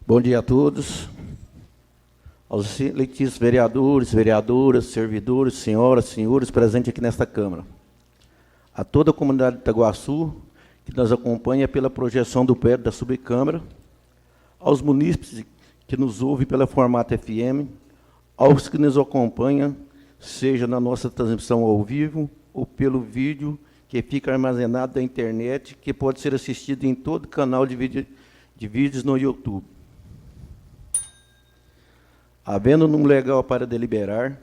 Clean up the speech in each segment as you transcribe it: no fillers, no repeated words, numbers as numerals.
Bom dia a todos. Aos eleitos vereadores, vereadoras, servidores, senhoras, senhores presentes aqui nesta Câmara. A toda a comunidade de Itaguaçu, que nos acompanha pela projeção do prédio da Subcâmara, aos munícipes que nos ouvem pela Formato FM, aos que nos acompanham, seja na nossa transmissão ao vivo ou pelo vídeo que fica armazenado na internet, que pode ser assistido em todo canal de vídeos no YouTube. Havendo num legal para deliberar,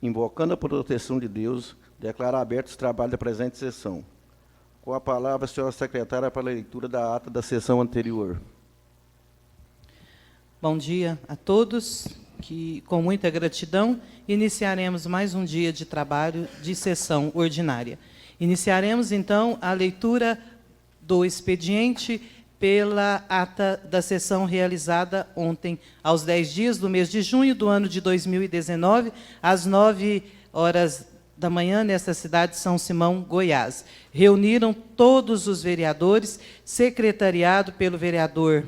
invocando a proteção de Deus, declaro abertos os trabalhos da presente sessão. Com a palavra, a senhora secretária, para a leitura da ata da sessão anterior. Bom dia a todos, que com muita gratidão iniciaremos mais um dia de trabalho de sessão ordinária. Iniciaremos, então, a leitura do expediente pela ata da sessão realizada ontem, aos 10 dias do mês de junho do ano de 2019, às 9 horas da manhã, nesta cidade de São Simão, Goiás. Reuniram todos os vereadores, secretariado pelo vereador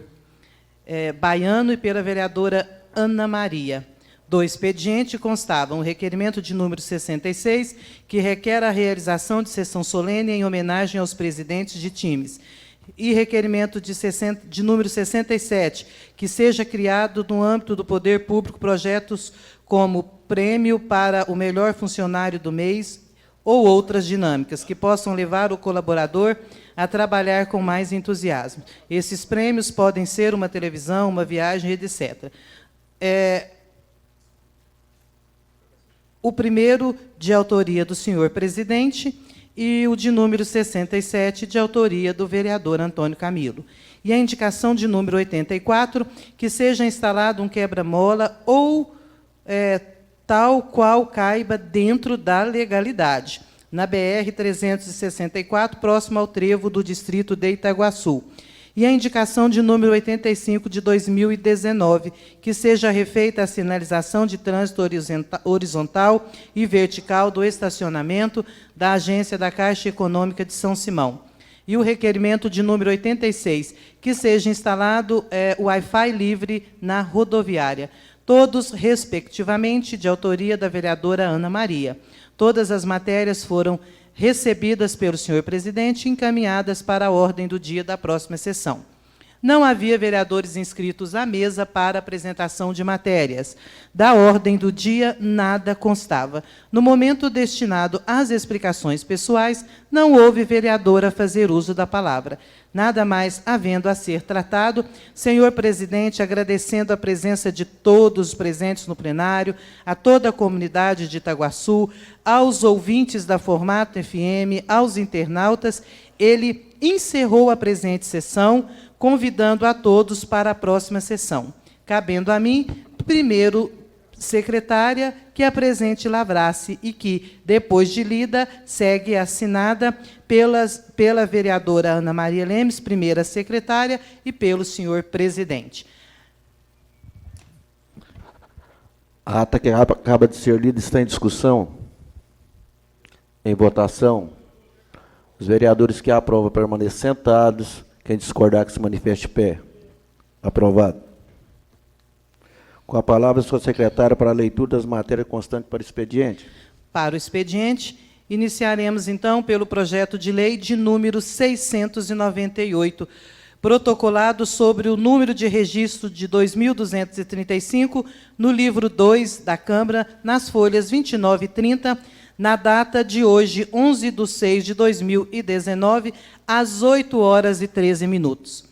Baiano e pela vereadora Ana Maria. Do expediente constavam o requerimento de número 66, que requer a realização de sessão solene em homenagem aos presidentes de times, e requerimento de número 67, que seja criado no âmbito do poder público projetos como prêmio para o melhor funcionário do mês ou outras dinâmicas que possam levar o colaborador a trabalhar com mais entusiasmo. Esses prêmios podem ser uma televisão, uma viagem, etc. O primeiro, de autoria do senhor presidente, e o de número 67, de autoria do vereador Antônio Camilo. E a indicação de número 84, que seja instalado um quebra-mola ou tal qual caiba dentro da legalidade, na BR-364, próximo ao trevo do distrito de Itaguaçu. E a indicação de número 85, de 2019, que seja refeita a sinalização de trânsito horizontal e vertical do estacionamento da Agência da Caixa Econômica de São Simão. E o requerimento de número 86, que seja instalado Wi-Fi livre na rodoviária. Todos, respectivamente, de autoria da vereadora Ana Maria. Todas as matérias foram recebidas pelo senhor presidente e encaminhadas para a ordem do dia da próxima sessão. Não havia vereadores inscritos à mesa para apresentação de matérias. Da ordem do dia, nada constava. No momento destinado às explicações pessoais, não houve vereador a fazer uso da palavra. Nada mais havendo a ser tratado, senhor presidente, agradecendo a presença de todos os presentes no plenário, a toda a comunidade de Itaguaçu, aos ouvintes da Formato FM, aos internautas, ele encerrou a presente sessão, convidando a todos para a próxima sessão. Cabendo a mim, primeiro, secretária, que apresente lavrasse e que, depois de lida, segue assinada pela vereadora Ana Maria Lemes, primeira secretária, e pelo senhor presidente. A ata que acaba de ser lida está em discussão, em votação. Os vereadores que aprovam permaneçam sentados. Quem discordar, que se manifeste de pé. Aprovado. Com a palavra, a sua secretária, para a leitura das matérias constantes para o expediente. Para o expediente, iniciaremos, então, pelo projeto de lei de número 698, protocolado sobre o número de registro de 2.235, no livro 2 da Câmara, nas folhas 29 e 30, na data de hoje, 11/6/2019, às 8 horas e 13 minutos.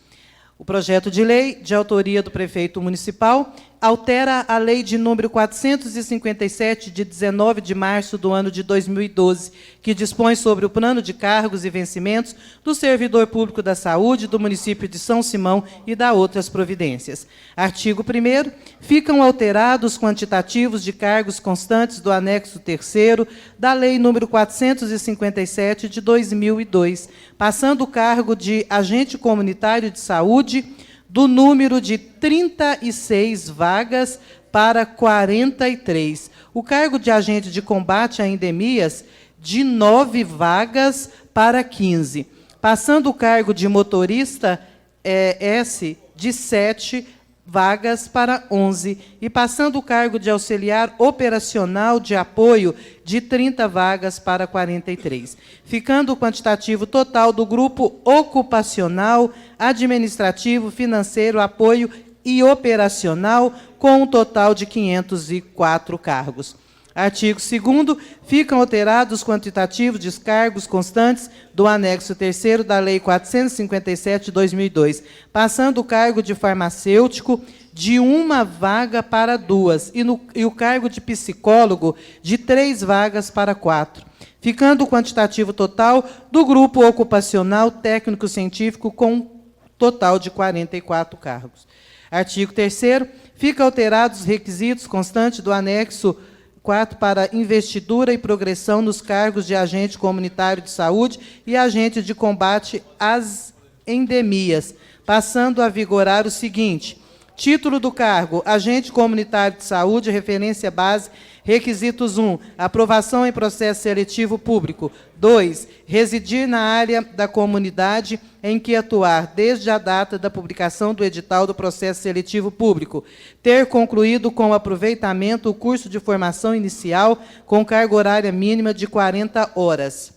O projeto de lei, de autoria do prefeito municipal, altera a lei de número 457, de 19 de março do ano de 2012, que dispõe sobre o plano de cargos e vencimentos do servidor público da saúde do município de São Simão e da outras providências. Artigo 1º, ficam alterados os quantitativos de cargos constantes do anexo 3º da lei número 457, de 2002, passando o cargo de agente comunitário de saúde do número de 36 vagas para 43. O cargo de agente de combate a endemias, de 9 vagas para 15. Passando o cargo de motorista S, de 7 vagas para 11, e passando o cargo de auxiliar operacional de apoio de 30 vagas para 43, ficando o quantitativo total do grupo ocupacional, administrativo, financeiro, apoio e operacional, com um total de 504 cargos. Artigo 2º, ficam alterados os quantitativos de cargos constantes do anexo 3º da Lei 457 de 2002, passando o cargo de farmacêutico de 1 vaga para 2 e o cargo de psicólogo de 3 vagas para 4, ficando o quantitativo total do grupo ocupacional técnico-científico com um total de 44 cargos. Artigo 3º, fica alterados os requisitos constantes do anexo 4 para investidura e progressão nos cargos de agente comunitário de saúde e agente de combate às endemias, passando a vigorar o seguinte: título do cargo: agente comunitário de saúde, referência base, requisitos 1, aprovação em processo seletivo público. 2, residir na área da comunidade em que atuar, desde a data da publicação do edital do processo seletivo público. Ter concluído com aproveitamento o curso de formação inicial com carga horária mínima de 40 horas.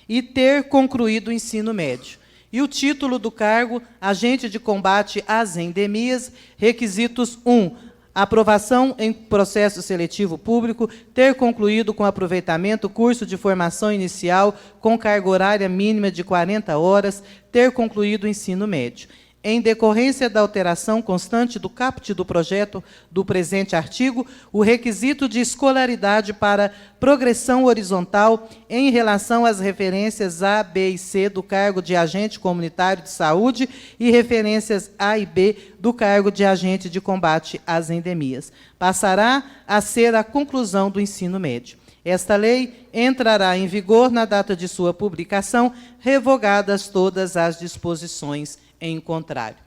E ter concluído o ensino médio. E o título do cargo: agente de combate às endemias, requisitos 1, aprovação em processo seletivo público, ter concluído com aproveitamento o curso de formação inicial com carga horária mínima de 40 horas, ter concluído o ensino médio. Em decorrência da alteração constante do caput do projeto do presente artigo, o requisito de escolaridade para progressão horizontal em relação às referências A, B e C do cargo de agente comunitário de saúde e referências A e B do cargo de agente de combate às endemias passará a ser a conclusão do ensino médio. Esta lei entrará em vigor na data de sua publicação, revogadas todas as disposições em contrário.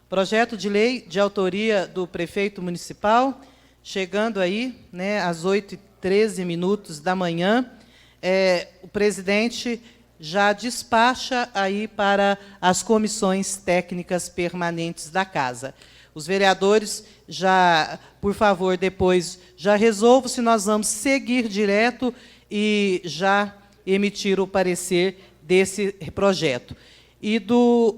Projeto de lei de autoria do prefeito municipal, chegando aí, né, às 8h13 da manhã, o presidente já despacha aí para as comissões técnicas permanentes da casa. Os vereadores já, por favor, depois já resolvam se nós vamos seguir direto e já emitir o parecer desse projeto. E do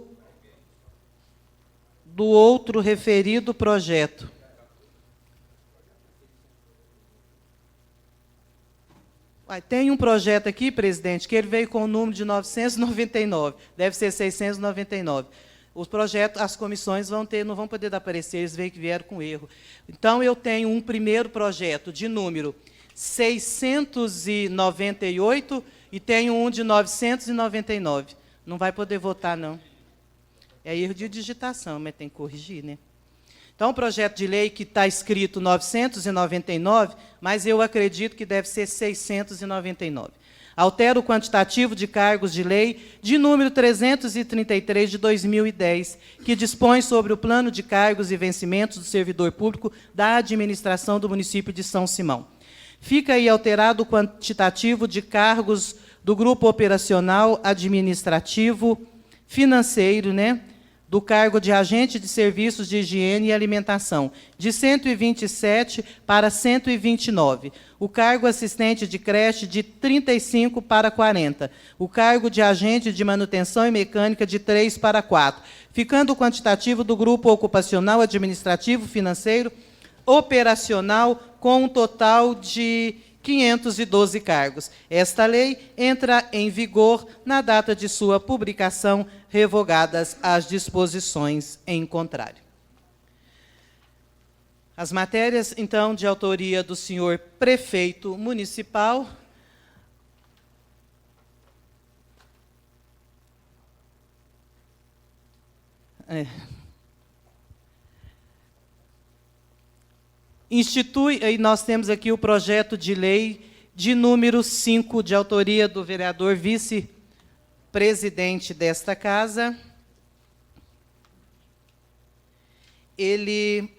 outro referido projeto. Tem um projeto aqui, presidente, que ele veio com o número de 999, deve ser 699. Os projetos, as comissões não vão poder dar parecer, eles veem que vieram com erro. Então, eu tenho um primeiro projeto de número 698 e tenho um de 999. Não vai poder votar, não. É erro de digitação, mas tem que corrigir, né? Então, o projeto de lei que está escrito 999, mas eu acredito que deve ser 699. Altera o quantitativo de cargos de lei de número 333 de 2010, que dispõe sobre o plano de cargos e vencimentos do servidor público da administração do município de São Simão. Fica aí alterado o quantitativo de cargos do grupo operacional, administrativo, financeiro, né, do cargo de agente de serviços de higiene e alimentação, de 127 para 129. O cargo assistente de creche, de 35 para 40. O cargo de agente de manutenção e mecânica, de 3 para 4. Ficando o quantitativo do grupo ocupacional, administrativo, financeiro, operacional, com um total de 512 cargos. Esta lei entra em vigor na data de sua publicação, revogadas as disposições em contrário. As matérias, então, de autoria do senhor prefeito municipal. Institui, e nós temos aqui o projeto de lei de número 5, de autoria do vereador vice-presidente desta casa. Ele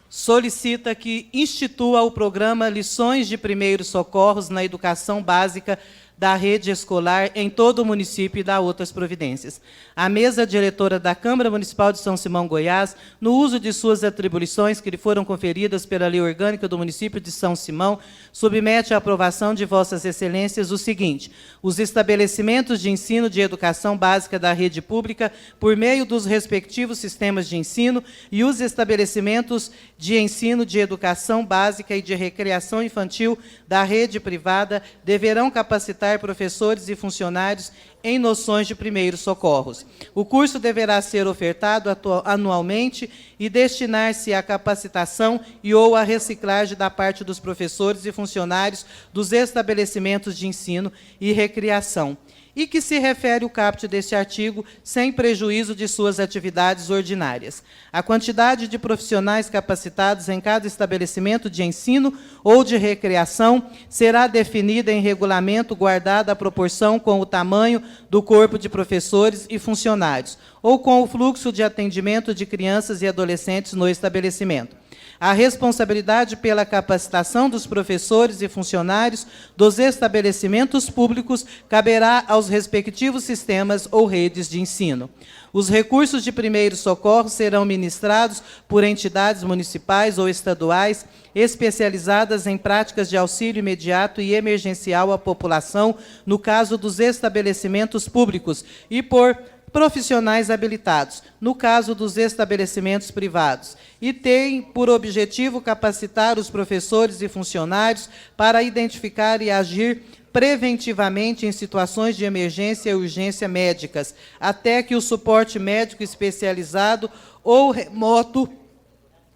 solicita que institua o programa Lições de Primeiros Socorros na Educação Básica da rede escolar em todo o município e da outras providências. A mesa diretora da Câmara Municipal de São Simão, Goiás, no uso de suas atribuições que lhe foram conferidas pela Lei Orgânica do município de São Simão, submete à aprovação de Vossas Excelências o seguinte: os estabelecimentos de ensino de educação básica da rede pública, por meio dos respectivos sistemas de ensino, e os estabelecimentos de ensino de educação básica e de recreação infantil da rede privada deverão capacitar professores e funcionários em noções de primeiros socorros. O curso deverá ser ofertado anualmente e destinar-se à capacitação e ou à reciclagem da parte dos professores e funcionários dos estabelecimentos de ensino e recreação, e que se refere o caput deste artigo, sem prejuízo de suas atividades ordinárias. A quantidade de profissionais capacitados em cada estabelecimento de ensino ou de recreação será definida em regulamento, guardada a proporção com o tamanho do corpo de professores e funcionários, ou com o fluxo de atendimento de crianças e adolescentes no estabelecimento. A responsabilidade pela capacitação dos professores e funcionários dos estabelecimentos públicos caberá aos respectivos sistemas ou redes de ensino. Os recursos de primeiro socorro serão ministrados por entidades municipais ou estaduais especializadas em práticas de auxílio imediato e emergencial à população, no caso dos estabelecimentos públicos, e por profissionais habilitados, no caso dos estabelecimentos privados, e tem por objetivo capacitar os professores e funcionários para identificar e agir preventivamente em situações de emergência e urgência médicas, até que o suporte médico especializado ou remoto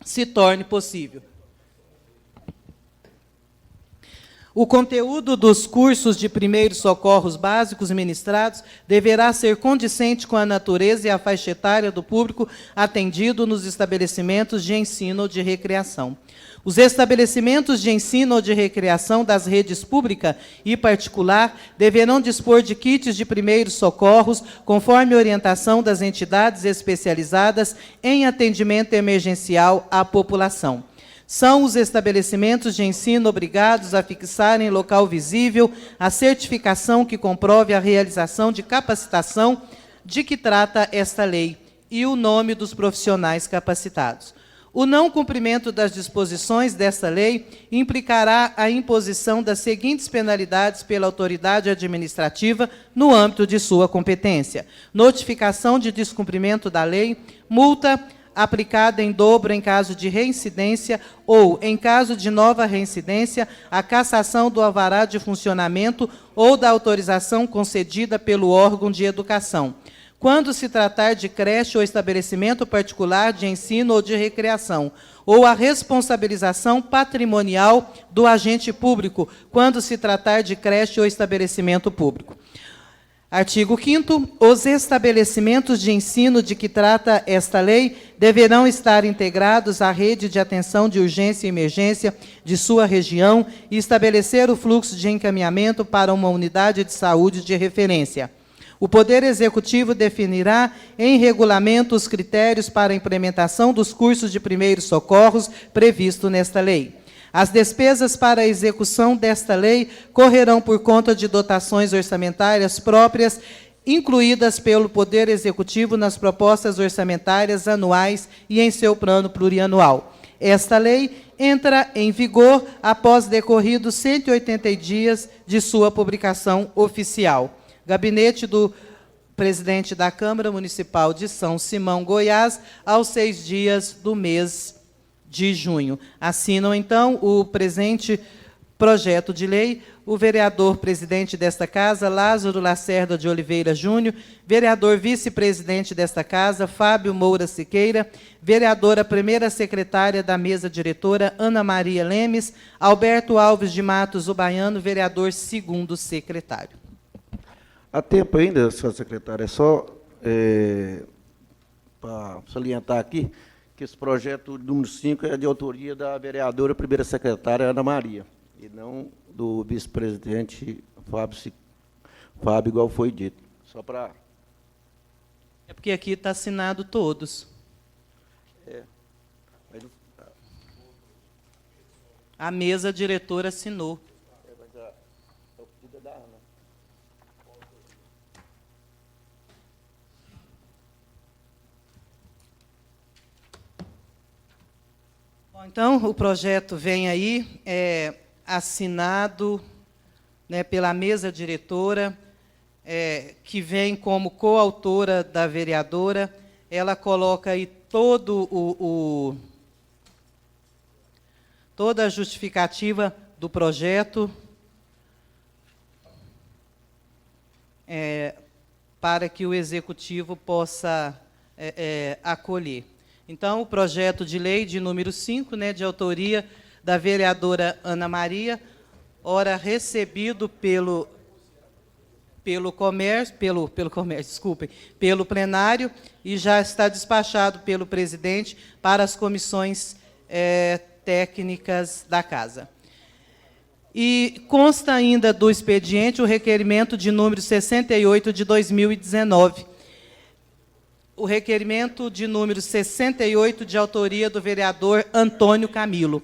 se torne possível. O conteúdo dos cursos de primeiros socorros básicos ministrados deverá ser condizente com a natureza e a faixa etária do público atendido nos estabelecimentos de ensino ou de recreação. Os estabelecimentos de ensino ou de recreação das redes pública e particular deverão dispor de kits de primeiros socorros, conforme orientação das entidades especializadas em atendimento emergencial à população. São os estabelecimentos de ensino obrigados a fixar em local visível a certificação que comprove a realização de capacitação de que trata esta lei e o nome dos profissionais capacitados. O não cumprimento das disposições desta lei implicará a imposição das seguintes penalidades pela autoridade administrativa no âmbito de sua competência: notificação de descumprimento da lei, multa aplicada em dobro em caso de reincidência ou, em caso de nova reincidência, a cassação do alvará de funcionamento ou da autorização concedida pelo órgão de educação. Quando se tratar de creche ou estabelecimento particular de ensino ou de recreação, ou a responsabilização patrimonial do agente público, quando se tratar de creche ou estabelecimento público. Artigo 5º. Os estabelecimentos de ensino de que trata esta lei deverão estar integrados à rede de atenção de urgência e emergência de sua região e estabelecer o fluxo de encaminhamento para uma unidade de saúde de referência. O Poder Executivo definirá em regulamento os critérios para a implementação dos cursos de primeiros socorros previsto nesta lei. As despesas para a execução desta lei correrão por conta de dotações orçamentárias próprias, incluídas pelo Poder Executivo nas propostas orçamentárias anuais e em seu plano plurianual. Esta lei entra em vigor após decorridos 180 dias de sua publicação oficial. Gabinete do Presidente da Câmara Municipal de São Simão, Goiás, aos 6 dias do mês de junho. Assinam, então, o presente projeto de lei o vereador presidente desta casa, Lázaro Lacerda de Oliveira Júnior, vereador vice-presidente desta casa, Fábio Moura Siqueira, vereadora primeira secretária da mesa diretora, Ana Maria Lemes, Alberto Alves de Matos Ubaiano, vereador segundo secretário. Há tempo ainda, senhora secretária, é só para salientar aqui que esse projeto número 5 é de autoria da vereadora primeira secretária Ana Maria, e não do vice-presidente Fábio, igual foi dito. Só para... É porque aqui está assinado todos. A mesa diretora assinou. Mas o pedido é da Ana. Então, o projeto vem aí, assinado, né, pela mesa diretora, que vem como coautora da vereadora. Ela coloca aí toda a justificativa do projeto, para que o Executivo possa acolher. Então, o projeto de lei de número 5, né, de autoria da vereadora Ana Maria, ora recebido pelo plenário, e já está despachado pelo presidente para as comissões técnicas da Casa. E consta ainda do expediente o requerimento de número 68 de 2019. O requerimento de número 68, de autoria do vereador Antônio Camilo.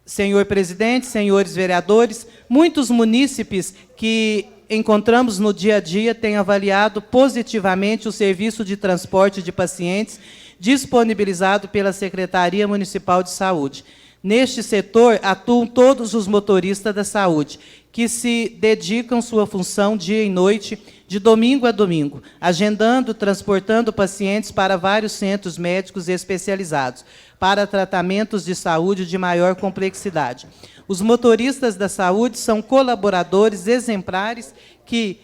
Senhor presidente, senhores vereadores, muitos munícipes que encontramos no dia a dia têm avaliado positivamente o serviço de transporte de pacientes disponibilizado pela Secretaria Municipal de Saúde. Neste setor, atuam todos os motoristas da saúde, que se dedicam sua função dia e noite, de domingo a domingo, agendando, transportando pacientes para vários centros médicos especializados, para tratamentos de saúde de maior complexidade. Os motoristas da saúde são colaboradores exemplares que,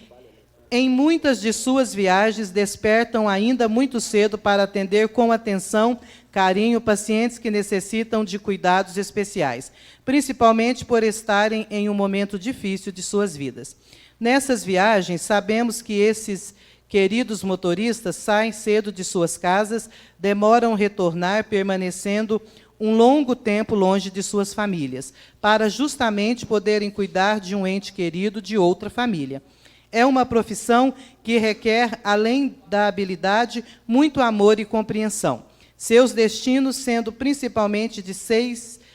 em muitas de suas viagens, despertam ainda muito cedo para atender com atenção, carinho, pacientes que necessitam de cuidados especiais, principalmente por estarem em um momento difícil de suas vidas. Nessas viagens, sabemos que esses queridos motoristas saem cedo de suas casas, demoram a retornar, permanecendo um longo tempo longe de suas famílias, para justamente poderem cuidar de um ente querido de outra família. É uma profissão que requer, além da habilidade, muito amor e compreensão. Seus destinos sendo principalmente de 6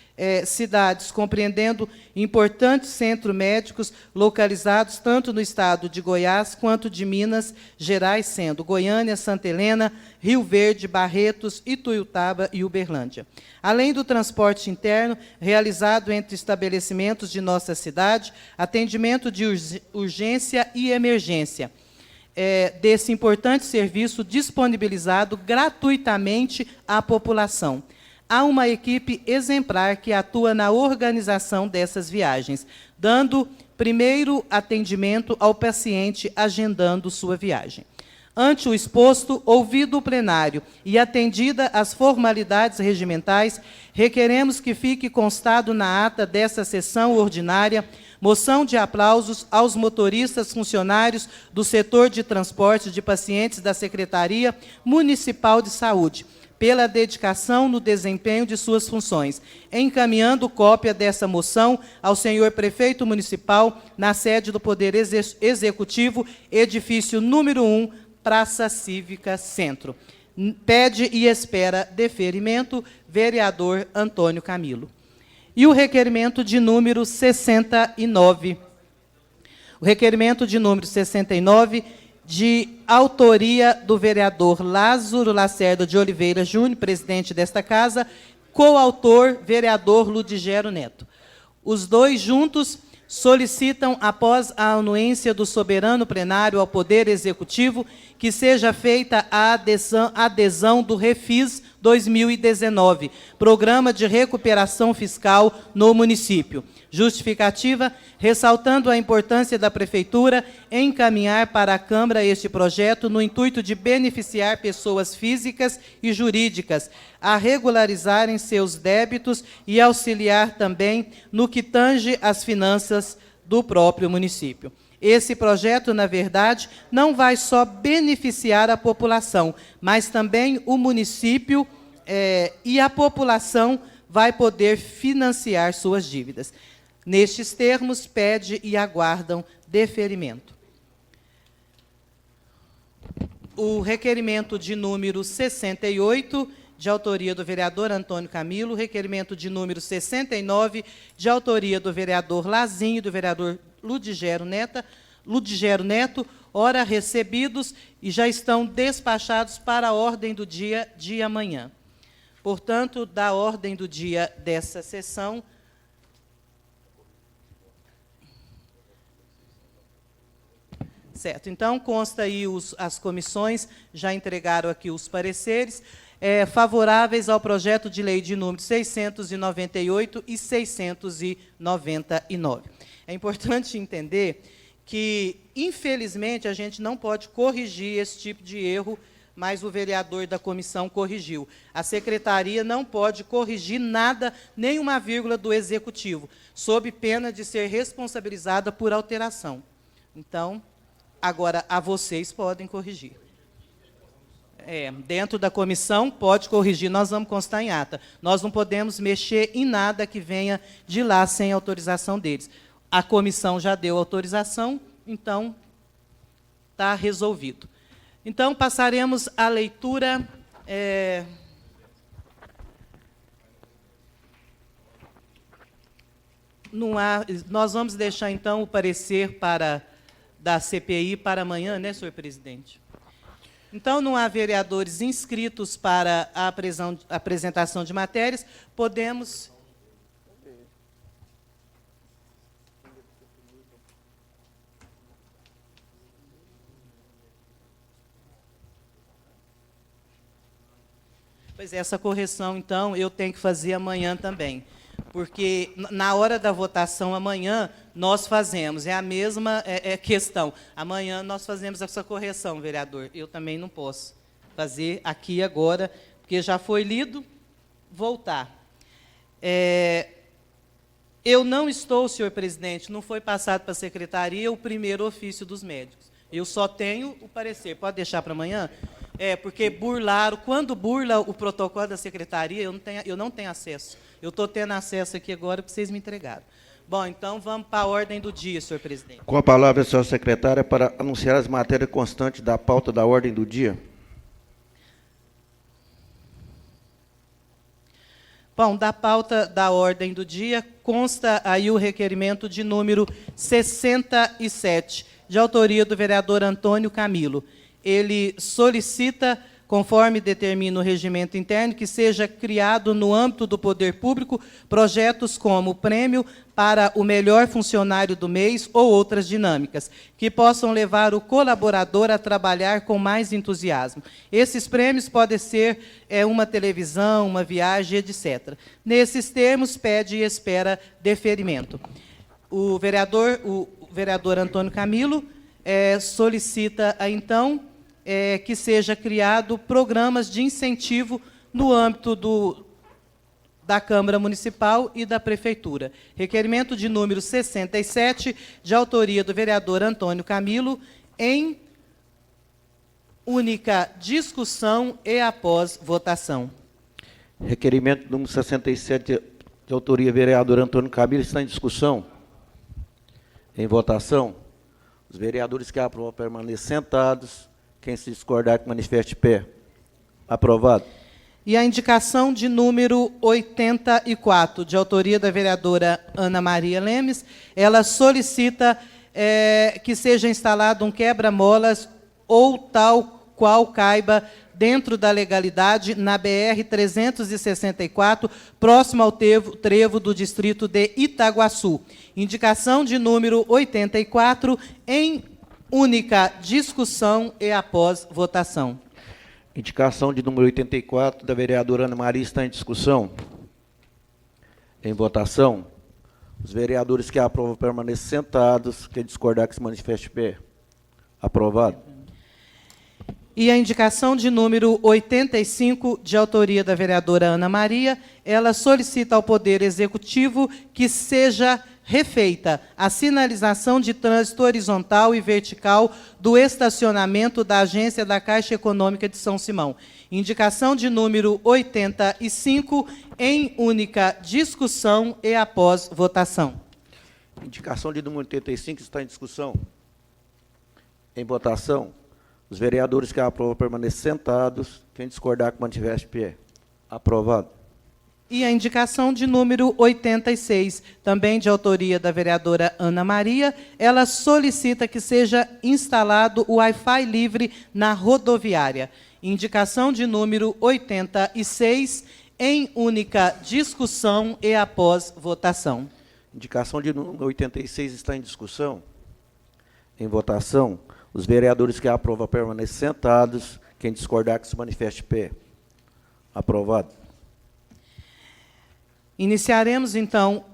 cidades, compreendendo importantes centros médicos localizados tanto no estado de Goiás quanto de Minas Gerais, sendo Goiânia, Santa Helena, Rio Verde, Barretos, Ituiutaba e Uberlândia. Além do transporte interno, realizado entre estabelecimentos de nossa cidade, atendimento de urgência e emergência, desse importante serviço disponibilizado gratuitamente à população. Há uma equipe exemplar que atua na organização dessas viagens, dando primeiro atendimento ao paciente, agendando sua viagem. Ante o exposto, ouvido o plenário e atendida as formalidades regimentais, requeremos que fique constado na ata dessa sessão ordinária moção de aplausos aos motoristas funcionários do setor de transporte de pacientes da Secretaria Municipal de Saúde, pela dedicação no desempenho de suas funções, encaminhando cópia dessa moção ao senhor prefeito municipal, na sede do Poder Executivo, edifício número 1, Praça Cívica Centro. Pede e espera deferimento, vereador Antônio Camilo. E o requerimento de número 69. O requerimento de número 69, de autoria do vereador Lázaro Lacerda de Oliveira Júnior, presidente desta casa, coautor, vereador Ludigero Neto. Os dois juntos solicitam, após a anuência do soberano plenário ao Poder Executivo, que seja feita a adesão do Refis 2019, Programa de Recuperação Fiscal no município. Justificativa, ressaltando a importância da Prefeitura em encaminhar para a Câmara este projeto no intuito de beneficiar pessoas físicas e jurídicas a regularizarem seus débitos e auxiliar também no que tange às finanças do próprio município. Esse projeto, na verdade, não vai só beneficiar a população, mas também o município e a população vai poder financiar suas dívidas. Nestes termos, pede e aguardam deferimento. O requerimento de número 68, de autoria do vereador Antônio Camilo, requerimento de número 69, de autoria do vereador Lazinho e do vereador Ludigero Neto, ora recebidos e já estão despachados para a ordem do dia de amanhã. Portanto, da ordem do dia dessa sessão, certo. Então, consta aí, as comissões já entregaram aqui os pareceres favoráveis ao projeto de lei de número 698 e 699. É importante entender que, infelizmente, a gente não pode corrigir esse tipo de erro, mas o vereador da comissão corrigiu. A secretaria não pode corrigir nada, nem uma vírgula do executivo, sob pena de ser responsabilizada por alteração. Então, agora, vocês podem corrigir. Dentro da comissão, pode corrigir, nós vamos constar em ata. Nós não podemos mexer em nada que venha de lá sem autorização deles. A comissão já deu autorização, então está resolvido. Então, passaremos à leitura... nós vamos deixar, então, o parecer da CPI para amanhã, né, senhor presidente? Então, não há vereadores inscritos para a apresentação de matérias, podemos... Pois é, essa correção, então, eu tenho que fazer amanhã também, porque na hora da votação amanhã, nós fazemos, é a mesma questão. Amanhã nós fazemos essa correção, vereador. Eu também não posso fazer aqui agora, porque já foi lido, voltar. Eu não estou, senhor presidente, não foi passado para a secretaria o primeiro ofício dos médicos. Eu só tenho o parecer. Pode deixar para amanhã? Porque burlaram. Quando burla o protocolo da secretaria, eu não tenho acesso. Eu estou tendo acesso aqui agora, porque vocês me entregaram. Bom, então vamos para a ordem do dia, senhor presidente. Com a palavra, senhora secretária, para anunciar as matérias constantes da pauta da ordem do dia. Bom, da pauta da ordem do dia, consta aí o requerimento de número 67, de autoria do vereador Antônio Camilo. Ele solicita, conforme determina o regimento interno, que seja criado no âmbito do poder público projetos como prêmio para o melhor funcionário do mês ou outras dinâmicas, que possam levar o colaborador a trabalhar com mais entusiasmo. Esses prêmios podem ser uma televisão, uma viagem, etc. Nesses termos, pede e espera deferimento. O vereador Antônio Camilo solicita, então, que seja criado programas de incentivo no âmbito da Câmara Municipal e da Prefeitura. Requerimento de número 67, de autoria do vereador Antônio Camilo, em única discussão e após votação. Requerimento número 67, de autoria do vereador Antônio Camilo, está em discussão. Em votação. Os vereadores que aprovam permaneçam sentados. Quem se discordar, que manifeste de pé. Aprovado. E a indicação de número 84, de autoria da vereadora Ana Maria Lemes, ela solicita que seja instalado um quebra-molas ou tal qual caiba dentro da legalidade na BR-364, próximo ao trevo do distrito de Itaguaçu. Indicação de número 84, em única discussão e após votação. Indicação de número 84, da vereadora Ana Maria, está em discussão. Em votação. Os vereadores que aprovam permaneçam sentados. Quem discordar, que se manifeste de pé. Aprovado. E a indicação de número 85, de autoria da vereadora Ana Maria, ela solicita ao Poder Executivo que seja refeita a sinalização de trânsito horizontal e vertical do estacionamento da agência da Caixa Econômica de São Simão. Indicação de número 85, em única discussão e após votação. Indicação de número 85 está em discussão. Em votação. Os vereadores que aprovam permaneçam sentados. Quem discordar, que manifeste de pé. Aprovado. E a indicação de número 86, também de autoria da vereadora Ana Maria, ela solicita que seja instalado o Wi-Fi livre na rodoviária. Indicação de número 86, em única discussão e após votação. Indicação de número 86 está em discussão. Em votação, os vereadores que aprovam permanecem sentados. Quem discordar, que se manifeste de pé. Aprovado. Iniciaremos, então,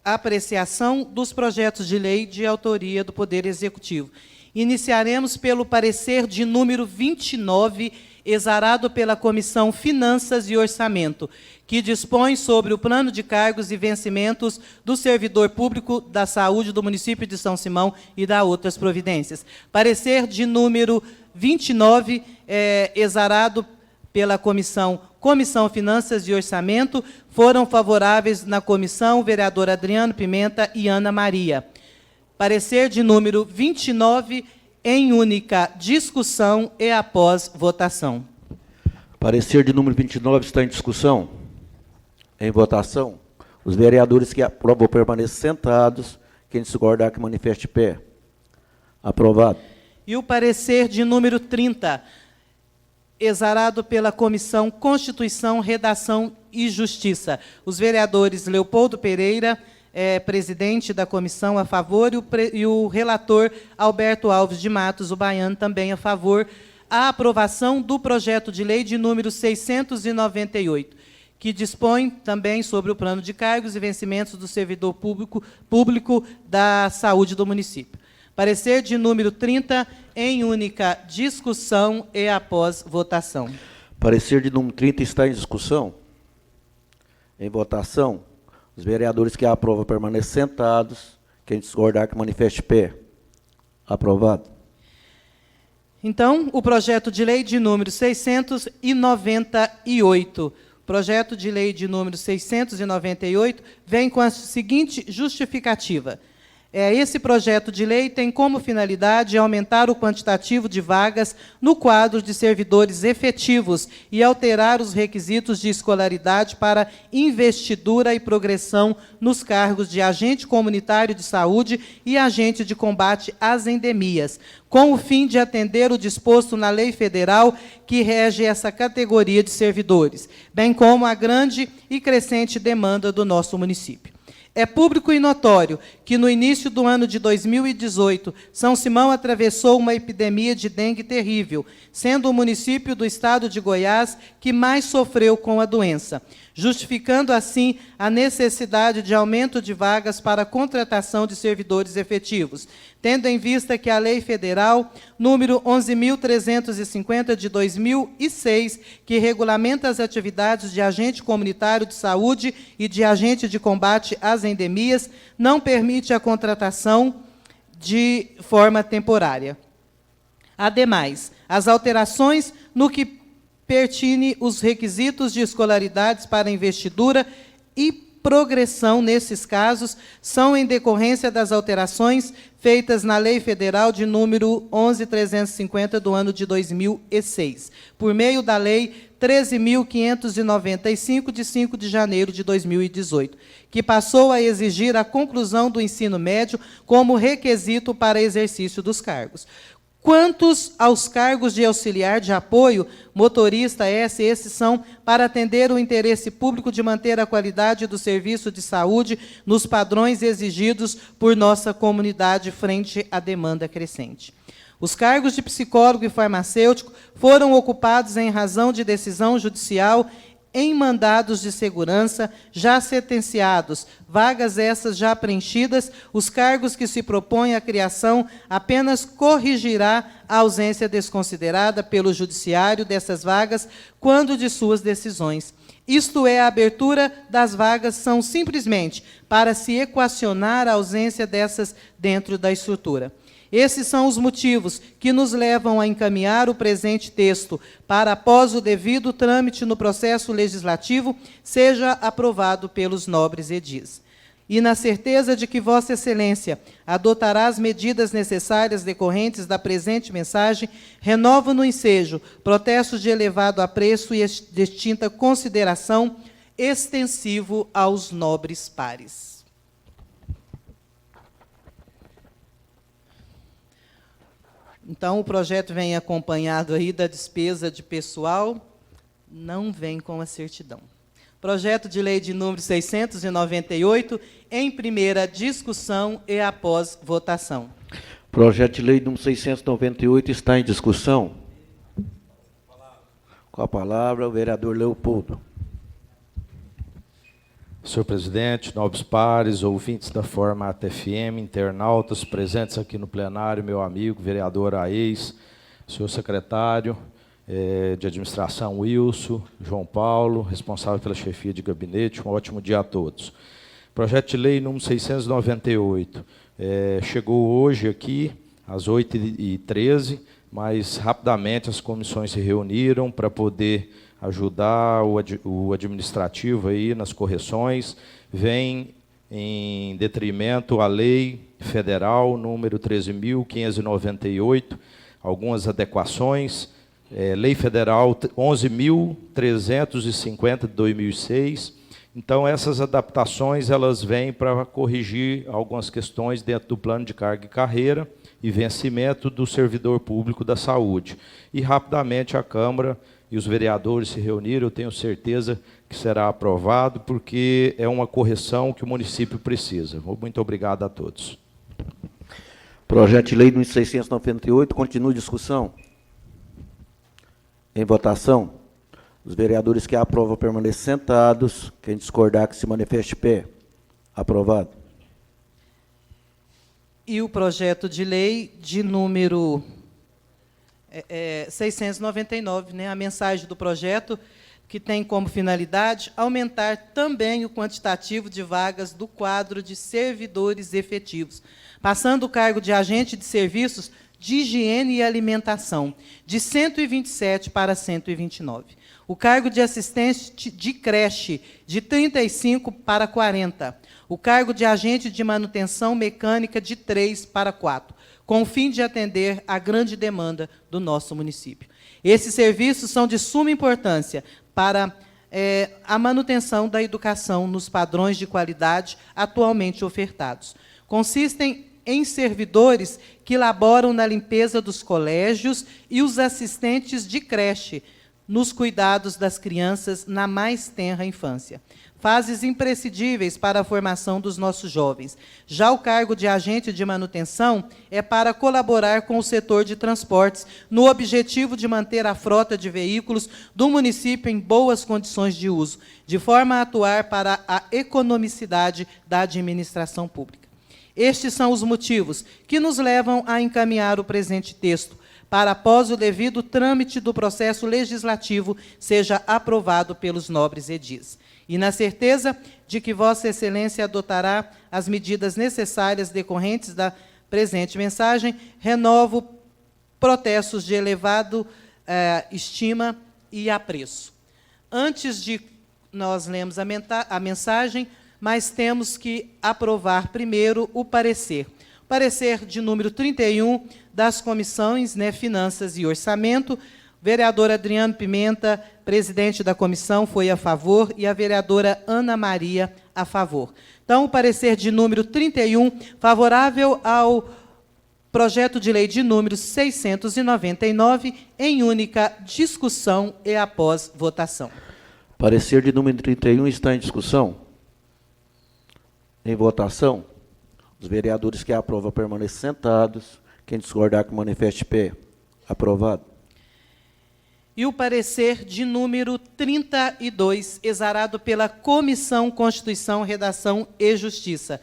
a apreciação dos projetos de lei de autoria do Poder Executivo. Iniciaremos pelo parecer de número 29, exarado pela Comissão Finanças e Orçamento, que dispõe sobre o plano de cargos e vencimentos do servidor público da saúde do município de São Simão e da outras providências. Parecer de número 29, exarado pela Comissão Finanças e Orçamento, foram favoráveis na comissão o vereador Adriano Pimenta e Ana Maria. Parecer de número 29, em única discussão e após votação. Parecer de número 29 está em discussão. Em votação, os vereadores que aprovam permanecem sentados. Quem discordar, que manifeste de pé. Aprovado. E o parecer de número 30, exarado pela Comissão Constituição, Redação e Justiça. Os vereadores Leopoldo Pereira, presidente da comissão, a favor, e o relator Alberto Alves de Matos, o baiano, também a favor, a aprovação do projeto de lei de número 698, que dispõe também sobre o plano de cargos e vencimentos do servidor público da saúde do município. Parecer de número 30, em única discussão e após votação. Parecer de número 30 está em discussão. Em votação, os vereadores que aprovam permanecem sentados. Quem discordar, que manifeste de pé. Aprovado. Então, o projeto de lei de número 698. Projeto de lei de número 698 vem com a seguinte justificativa. Esse projeto de lei tem como finalidade aumentar o quantitativo de vagas no quadro de servidores efetivos e alterar os requisitos de escolaridade para investidura e progressão nos cargos de agente comunitário de saúde e agente de combate às endemias, com o fim de atender o disposto na lei federal que rege essa categoria de servidores, bem como a grande e crescente demanda do nosso município. É público e notório que, no início do ano de 2018, São Simão atravessou uma epidemia de dengue terrível, sendo o município do estado de Goiás que mais sofreu com a doença, justificando, assim, a necessidade de aumento de vagas para a contratação de servidores efetivos, tendo em vista que a Lei Federal número 11.350 de 2006, que regulamenta as atividades de agente comunitário de saúde e de agente de combate às endemias, não permite a contratação de forma temporária. Ademais, as alterações no que pertine os requisitos de escolaridades para investidura e progressão nesses casos são em decorrência das alterações feitas na Lei Federal de número 11.350 do ano de 2006, por meio da Lei 13.595, de 5 de janeiro de 2018, que passou a exigir a conclusão do ensino médio como requisito para exercício dos cargos. Quantos aos cargos de auxiliar de apoio, motorista, esses são para atender o interesse público de manter a qualidade do serviço de saúde nos padrões exigidos por nossa comunidade frente à demanda crescente. Os cargos de psicólogo e farmacêutico foram ocupados em razão de decisão judicial em mandados de segurança já sentenciados, vagas essas já preenchidas, os cargos que se propõem a criação apenas corrigirá a ausência desconsiderada pelo judiciário dessas vagas quando de suas decisões. Isto é, a abertura das vagas são simplesmente para se equacionar a ausência dessas dentro da estrutura. Esses são os motivos que nos levam a encaminhar o presente texto para, após o devido trâmite no processo legislativo, seja aprovado pelos nobres edis. E na certeza de que Vossa Excelência adotará as medidas necessárias decorrentes da presente mensagem, renovo no ensejo protestos de elevado apreço e distinta consideração, extensivo aos nobres pares. Então, o projeto vem acompanhado aí da despesa de pessoal Não vem com a certidão. Projeto de lei de número 698, em primeira discussão e após votação. Projeto de lei número 698 está em discussão. Com a palavra, o vereador Leopoldo. Senhor presidente, nobres pares, ouvintes da Formata FM, internautas presentes aqui no plenário, meu amigo, vereador Aeis, senhor secretário de administração Wilson, João Paulo, responsável pela chefia de gabinete, um ótimo dia a todos. Projeto de lei número 698, chegou hoje aqui, às 8h13, mas rapidamente as comissões se reuniram para poder ajudar o administrativo aí nas correções, vem em detrimento à lei federal número 13.598, algumas adequações, lei federal 11.350 de 2006. Então essas adaptações elas vêm para corrigir algumas questões dentro do plano de carga e carreira e vencimento do servidor público da saúde. E rapidamente a Câmara e os vereadores se reuniram, eu tenho certeza que será aprovado, porque é uma correção que o município precisa. Muito obrigado a todos. Projeto de lei número 698, continua a discussão. Em votação, os vereadores que aprovam permanecem sentados, quem discordar que se manifeste de pé. Aprovado. E o projeto de lei de número 699, né, a mensagem do projeto, que tem como finalidade aumentar também o quantitativo de vagas do quadro de servidores efetivos, passando o cargo de agente de serviços de higiene e alimentação, de 127 para 129. O cargo de assistente de creche, de 35 para 40. O cargo de agente de manutenção mecânica, de 3 para 4, com o fim de atender à grande demanda do nosso município. Esses serviços são de suma importância para a manutenção da educação nos padrões de qualidade atualmente ofertados. Consistem em servidores que laboram na limpeza dos colégios e os assistentes de creche, nos cuidados das crianças na mais tenra infância. Fases imprescindíveis para a formação dos nossos jovens. Já o cargo de agente de manutenção é para colaborar com o setor de transportes, no objetivo de manter a frota de veículos do município em boas condições de uso, de forma a atuar para a economicidade da administração pública. Estes são os motivos que nos levam a encaminhar o presente texto, para, após o devido trâmite do processo legislativo, seja aprovado pelos nobres edis. E na certeza de que Vossa Excelência adotará as medidas necessárias decorrentes da presente mensagem, renovo protestos de elevado estima e apreço. Antes de nós lermos a mensagem, mas temos que aprovar primeiro o parecer. Parecer de número 31 das comissões, né, Finanças e Orçamento. Vereador Adriano Pimenta, presidente da comissão, foi a favor, e a vereadora Ana Maria a favor. Então, o parecer de número 31, favorável ao projeto de lei de número 699, em única discussão e após votação. Parecer de número 31 está em discussão. Em votação, os vereadores que aprovam permanecem sentados. Quem discordar que manifeste de pé. Aprovado. E o parecer de número 32, exarado pela Comissão Constituição, Redação e Justiça.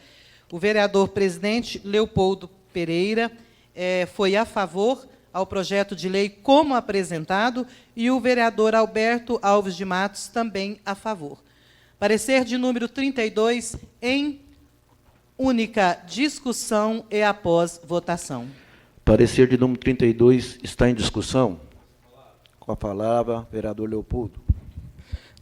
O vereador presidente Leopoldo Pereira foi a favor ao projeto de lei como apresentado, e o vereador Alberto Alves de Matos também a favor. Parecer de número 32, em única discussão e após votação. Parecer de número 32 está em discussão. Com a palavra, vereador Leopoldo.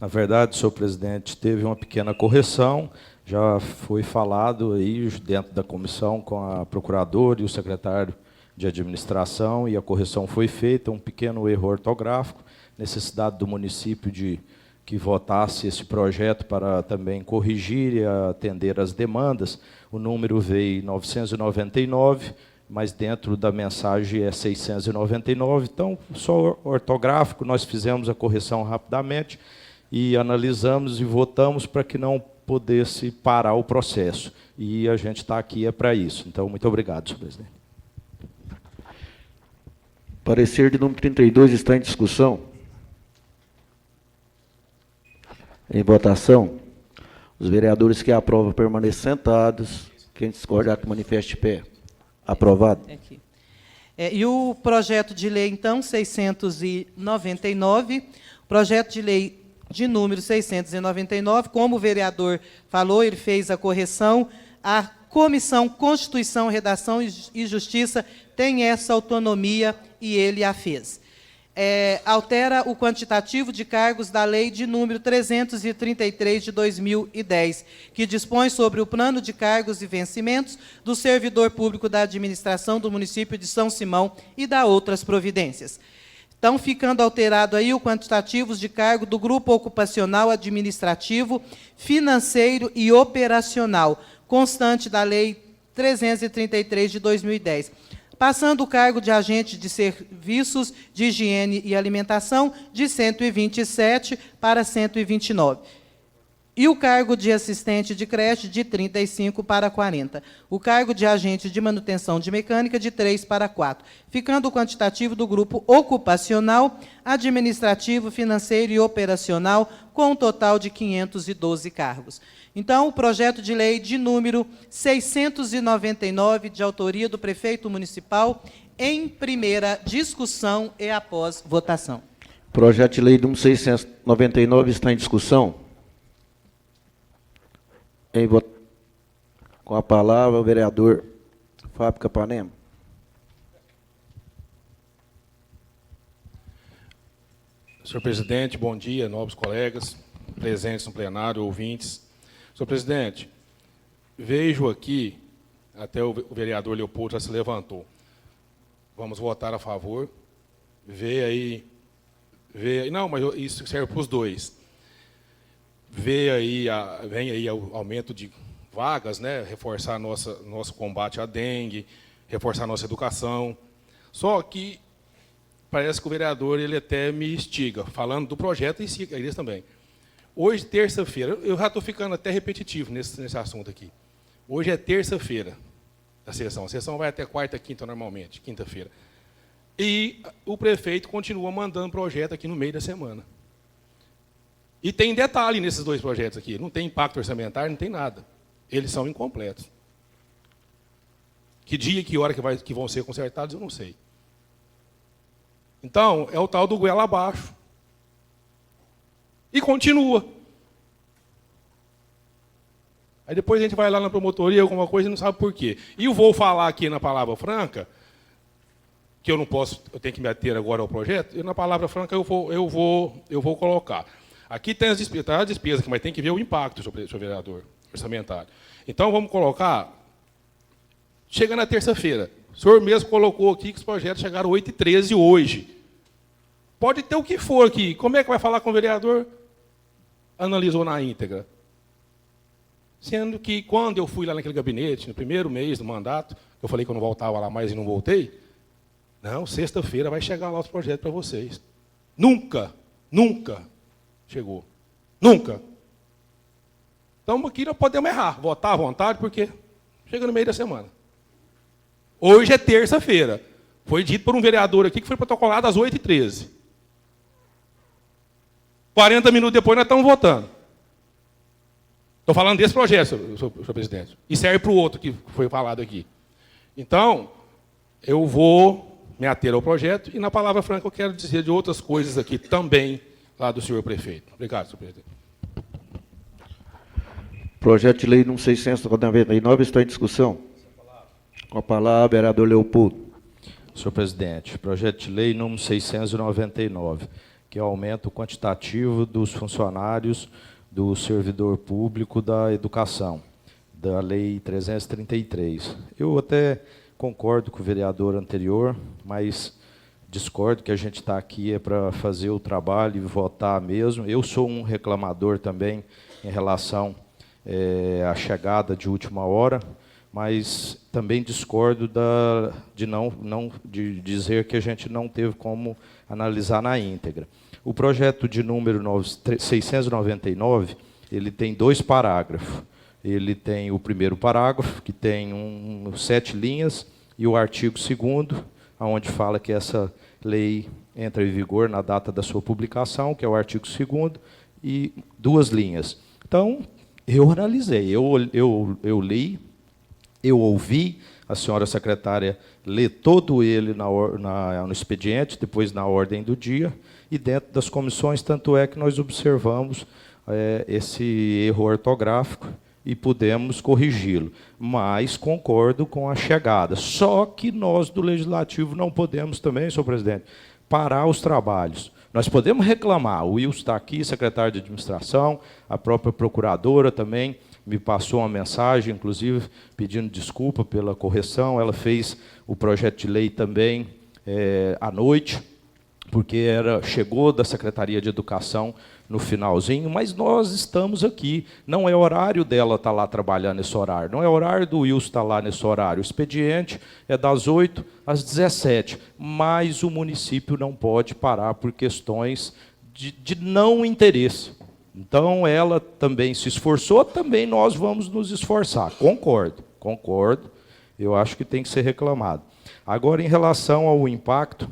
Na verdade, senhor presidente, teve uma pequena correção, já foi falado aí dentro da comissão com a procuradora e o secretário de administração, e a correção foi feita, um pequeno erro ortográfico, necessidade do município de que votasse esse projeto para também corrigir e atender as demandas. O número veio 999, mas dentro da mensagem é 699. Então, só ortográfico, nós fizemos a correção rapidamente e analisamos e votamos para que não pudesse parar o processo. E a gente está aqui para isso. Então, muito obrigado, senhor presidente. Parecer de número 32 está em discussão. Em votação. Os vereadores que aprovam permanecem sentados. Quem discordar que manifeste de pé. Aprovado. Aqui. E o projeto de lei, então, 699, projeto de lei de número 699, como o vereador falou, ele fez a correção, a Comissão Constituição, Redação e Justiça tem essa autonomia e ele a fez. Altera o quantitativo de cargos da lei de número 333 de 2010, que dispõe sobre o plano de cargos e vencimentos do servidor público da administração do município de São Simão e da outras providências. Então, ficando alterado aí o quantitativo de cargo do grupo ocupacional, administrativo, financeiro e operacional, constante da lei 333 de 2010. Passando o cargo de agente de serviços de higiene e alimentação de 127 para 129. E o cargo de assistente de creche de 35 para 40. O cargo de agente de manutenção de mecânica de 3 para 4. Ficando o quantitativo do grupo ocupacional, administrativo, financeiro e operacional, com um total de 512 cargos. Então, o projeto de lei de número 699, de autoria do prefeito municipal, em primeira discussão e após votação. Projeto de lei número 699 está em discussão. Com a palavra, o vereador Fábio Capanema. Senhor presidente, bom dia, nobres colegas, presentes no plenário, ouvintes. Senhor presidente, vejo aqui, até o vereador Leopoldo já se levantou. Vamos votar a favor. Vê aí, não, mas isso serve para os dois. Vem aí o aumento de vagas, né? Reforçar nosso combate à dengue, reforçar nossa educação. Só que parece que o vereador ele até me instiga, falando do projeto e si, eles também. Hoje, terça-feira, eu já estou ficando até repetitivo nesse assunto aqui. Hoje é terça-feira a sessão. A sessão vai até quarta, quinta normalmente, quinta-feira. E o prefeito continua mandando projeto aqui no meio da semana. E tem detalhe nesses dois projetos aqui. Não tem impacto orçamentário, não tem nada. Eles são incompletos. Que dia e que hora que vão ser consertados, eu não sei. Então, é o tal do goela abaixo. E continua. Aí depois a gente vai lá na promotoria, alguma coisa, e não sabe por quê. E eu vou falar aqui na palavra franca, que eu não posso, eu tenho que me ater agora ao projeto, e na palavra franca eu vou colocar. Aqui tem as despesas, mas tem que ver o impacto, senhor vereador, orçamentário. Então, vamos colocar, chega na terça-feira. O senhor mesmo colocou aqui que os projetos chegaram 8h13 hoje. Pode ter o que for aqui. Como é que vai falar com o vereador? Analisou na íntegra. Sendo que, quando eu fui lá naquele gabinete, no primeiro mês do mandato, eu falei que eu não voltava lá mais e não voltei. Não, sexta-feira vai chegar lá os projetos para vocês. Nunca chegou. Nunca. Então, aqui nós podemos errar, votar à vontade, porque chega no meio da semana. Hoje é terça-feira. Foi dito por um vereador aqui que foi protocolado às 8h13. 40 minutos depois nós estamos votando. Estou falando desse projeto, senhor presidente. E serve para o outro que foi falado aqui. Então, eu vou me ater ao projeto e, na palavra franca, eu quero dizer de outras coisas aqui também, lá do senhor prefeito. Obrigado, senhor presidente. Projeto de lei número 699 está em discussão. Com a palavra, vereador Leopoldo. Senhor presidente, projeto de lei número 699, que aumenta o quantitativo dos funcionários do servidor público da educação, da lei 333. Eu até concordo com o vereador anterior, mas discordo que a gente está aqui para fazer o trabalho e votar mesmo. Eu sou um reclamador também em relação à chegada de última hora, mas também discordo de dizer que a gente não teve como analisar na íntegra. O projeto de número 699, ele tem 2 parágrafos. Ele tem o primeiro parágrafo, que tem 7 linhas, e o artigo 2º, onde fala que essa lei entra em vigor na data da sua publicação, que é o artigo 2º, e 2 linhas. Então, eu analisei, eu li, eu ouvi a senhora secretária ler todo ele no expediente, depois na ordem do dia, e dentro das comissões, tanto é que nós observamos esse erro ortográfico e pudemos corrigi-lo. Mas concordo com a chegada. Só que nós, do Legislativo, não podemos também, senhor presidente, parar os trabalhos. Nós podemos reclamar, o Wilson está aqui, secretário de Administração, a própria procuradora também me passou uma mensagem, inclusive, pedindo desculpa pela correção. Ela fez o projeto de lei também à noite, porque chegou da Secretaria de Educação no finalzinho, mas nós estamos aqui. Não é horário dela estar lá trabalhando nesse horário, não é horário do Wilson estar lá nesse horário. O expediente é das 8 às 17, mas o município não pode parar por questões de não interesse. Então, ela também se esforçou, também nós vamos nos esforçar. Concordo, eu acho que tem que ser reclamado. Agora, em relação ao impacto,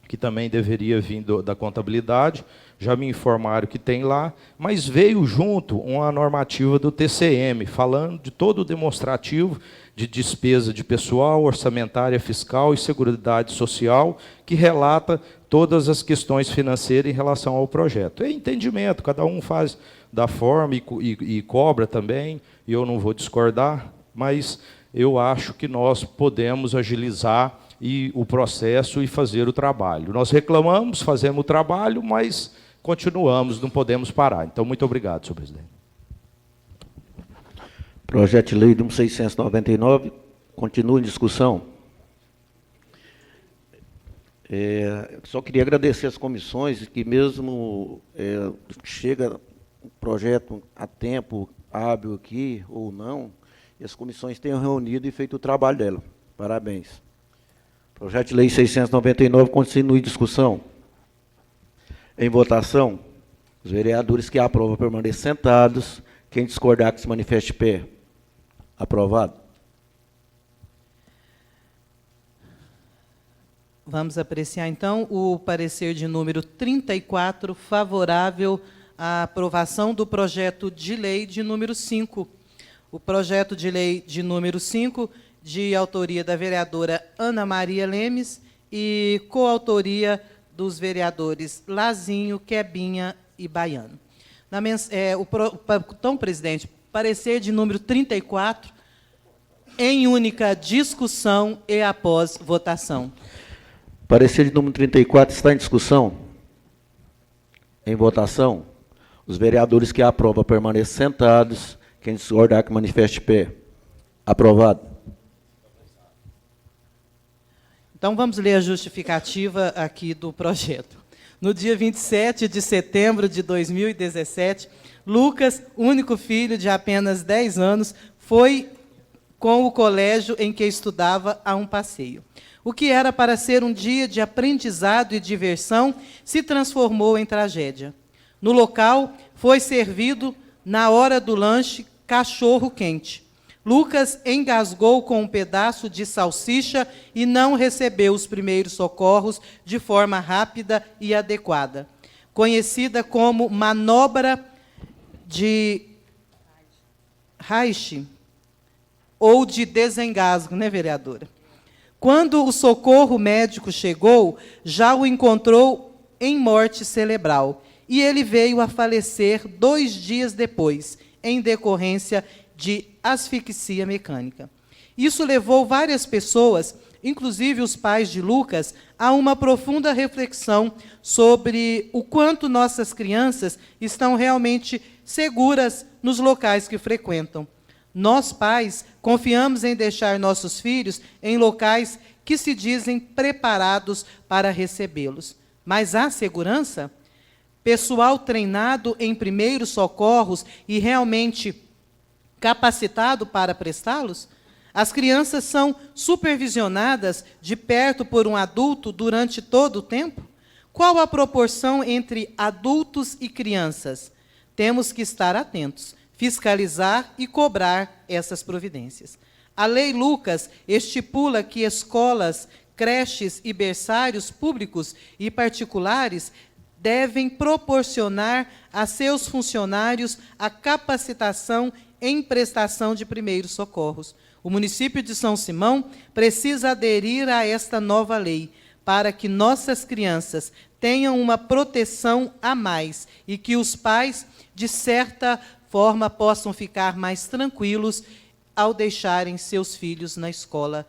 que também deveria vir da contabilidade, já me informaram que tem lá, mas veio junto uma normativa do TCM, falando de todo o demonstrativo de despesa de pessoal, orçamentária, fiscal e seguridade social, que relata todas as questões financeiras em relação ao projeto. É entendimento, cada um faz da forma e cobra também, e eu não vou discordar, mas eu acho que nós podemos agilizar o processo e fazer o trabalho. Nós reclamamos, fazemos o trabalho, mas continuamos, não podemos parar. Então, muito obrigado, senhor presidente. Projeto de lei número 699, continua em discussão. Só queria agradecer às comissões, que mesmo chega o projeto a tempo hábil aqui, ou não, e as comissões tenham reunido e feito o trabalho dela. Parabéns. Projeto de lei 699, continua em discussão. Em votação, os vereadores que aprovam permaneçam sentados. Quem discordar, que se manifeste de pé. Aprovado. Vamos apreciar, então, o parecer de número 34, favorável à aprovação do projeto de lei de número 5. O projeto de lei de número 5, de autoria da vereadora Ana Maria Lemes e coautoria dos vereadores Lazinho, Quebinha e Baiano. Então, presidente, parecer de número 34, em única discussão e após votação. Parecer de número 34 está em discussão. Em votação, os vereadores que aprovam permaneçam sentados. Quem discordar, que manifeste de pé. Aprovado. Então, vamos ler a justificativa aqui do projeto. No dia 27 de setembro de 2017, Lucas, único filho de apenas 10 anos, foi com o colégio em que estudava a um passeio. O que era para ser um dia de aprendizado e diversão se transformou em tragédia. No local, foi servido, na hora do lanche, cachorro quente. Lucas engasgou com um pedaço de salsicha e não recebeu os primeiros socorros de forma rápida e adequada. Conhecida como manobra de Reich, ou de desengasgo, né, vereadora? Quando o socorro médico chegou, já o encontrou em morte cerebral, e ele veio a falecer 2 dias depois, em decorrência de asfixia mecânica. Isso levou várias pessoas, inclusive os pais de Lucas, a uma profunda reflexão sobre o quanto nossas crianças estão realmente seguras nos locais que frequentam. Nós, pais, confiamos em deixar nossos filhos em locais que se dizem preparados para recebê-los. Mas há segurança? Pessoal treinado em primeiros socorros e realmente capacitado para prestá-los? As crianças são supervisionadas de perto por um adulto durante todo o tempo? Qual a proporção entre adultos e crianças? Temos que estar atentos, fiscalizar e cobrar essas providências. A Lei Lucas estipula que escolas, creches e berçários públicos e particulares devem proporcionar a seus funcionários a capacitação em prestação de primeiros socorros. O município de São Simão precisa aderir a esta nova lei, para que nossas crianças tenham uma proteção a mais e que os pais, de certa forma, possam ficar mais tranquilos ao deixarem seus filhos na escola.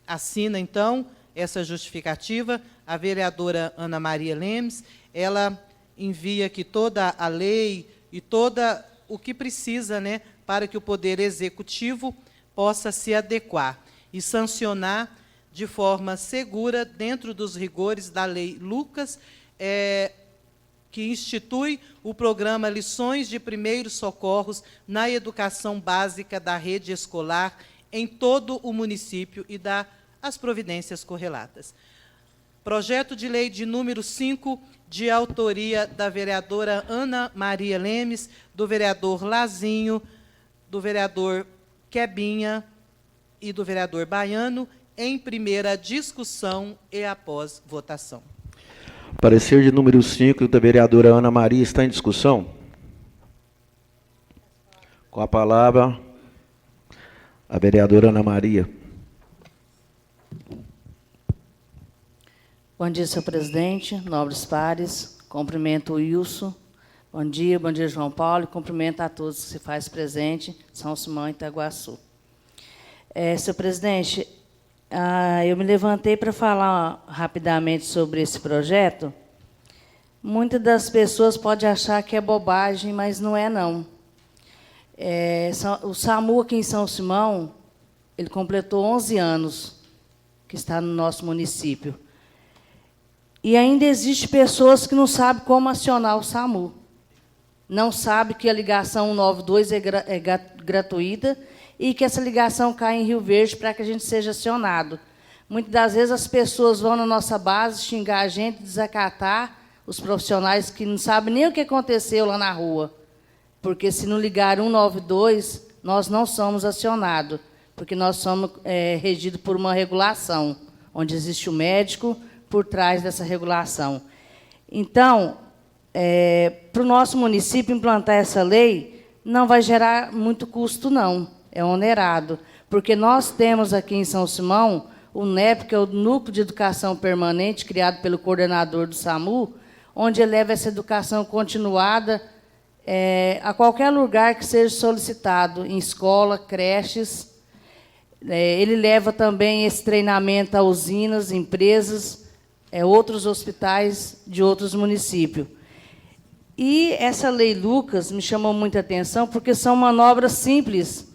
Assina, então, essa justificativa a vereadora Ana Maria Lemes. Ela envia aqui toda a lei e toda o que precisa, né, para que o Poder Executivo possa se adequar e sancionar de forma segura, dentro dos rigores da Lei Lucas, que institui o programa Lições de Primeiros Socorros na educação básica da rede escolar em todo o município e dá as providências correlatas. Projeto de lei de número 5, de autoria da vereadora Ana Maria Lemes, do vereador Lazinho, do vereador Quebinha e do vereador Baiano, em primeira discussão e após votação. Parecer de número 5 da vereadora Ana Maria está em discussão. Com a palavra, a vereadora Ana Maria. Bom dia, senhor presidente, nobres pares. Cumprimento o Wilson. Bom dia, João Paulo. E cumprimento a todos que se faz presente, São Simão e Itaguaçu. Senhor presidente, eu me levantei para falar rapidamente sobre esse projeto. Muitas das pessoas podem achar que é bobagem, mas não é, não. O SAMU aqui em São Simão, ele completou 11 anos que está no nosso município. E ainda existe pessoas que não sabem como acionar o SAMU. Não sabem que a ligação 192 é gratuita e que essa ligação cai em Rio Verde para que a gente seja acionado. Muitas das vezes as pessoas vão na nossa base xingar a gente, desacatar os profissionais que não sabem nem o que aconteceu lá na rua. Porque se não ligar 192, nós não somos acionados, porque nós somos regidos por uma regulação, onde existe o médico por trás dessa regulação. Então, para o nosso município implantar essa lei, não vai gerar muito custo, não. É onerado. Porque nós temos aqui em São Simão o NEP, que é o Núcleo de Educação Permanente, criado pelo coordenador do SAMU, onde ele leva essa educação continuada a qualquer lugar que seja solicitado, em escola, creches. Ele leva também esse treinamento a usinas, empresas, outros hospitais de outros municípios. E essa Lei Lucas me chamou muita atenção, porque são manobras simples,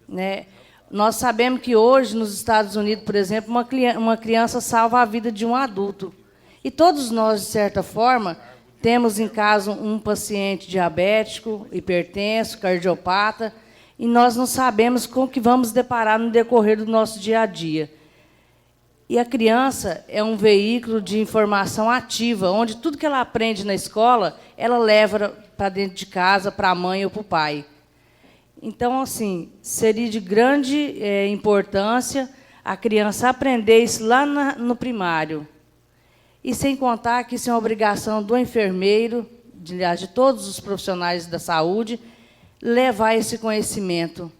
né? Nós sabemos que hoje, nos Estados Unidos, por exemplo, uma criança salva a vida de um adulto. E todos nós, de certa forma, temos em casa um paciente diabético, hipertenso, cardiopata, e nós não sabemos com o que vamos deparar no decorrer do nosso dia a dia. E a criança é um veículo de informação ativa, onde tudo que ela aprende na escola, ela leva para dentro de casa, para a mãe ou para o pai. Então, assim, seria de grande importância a criança aprender isso lá no primário. E sem contar que isso é uma obrigação do enfermeiro, de todos os profissionais da saúde, levar esse conhecimento,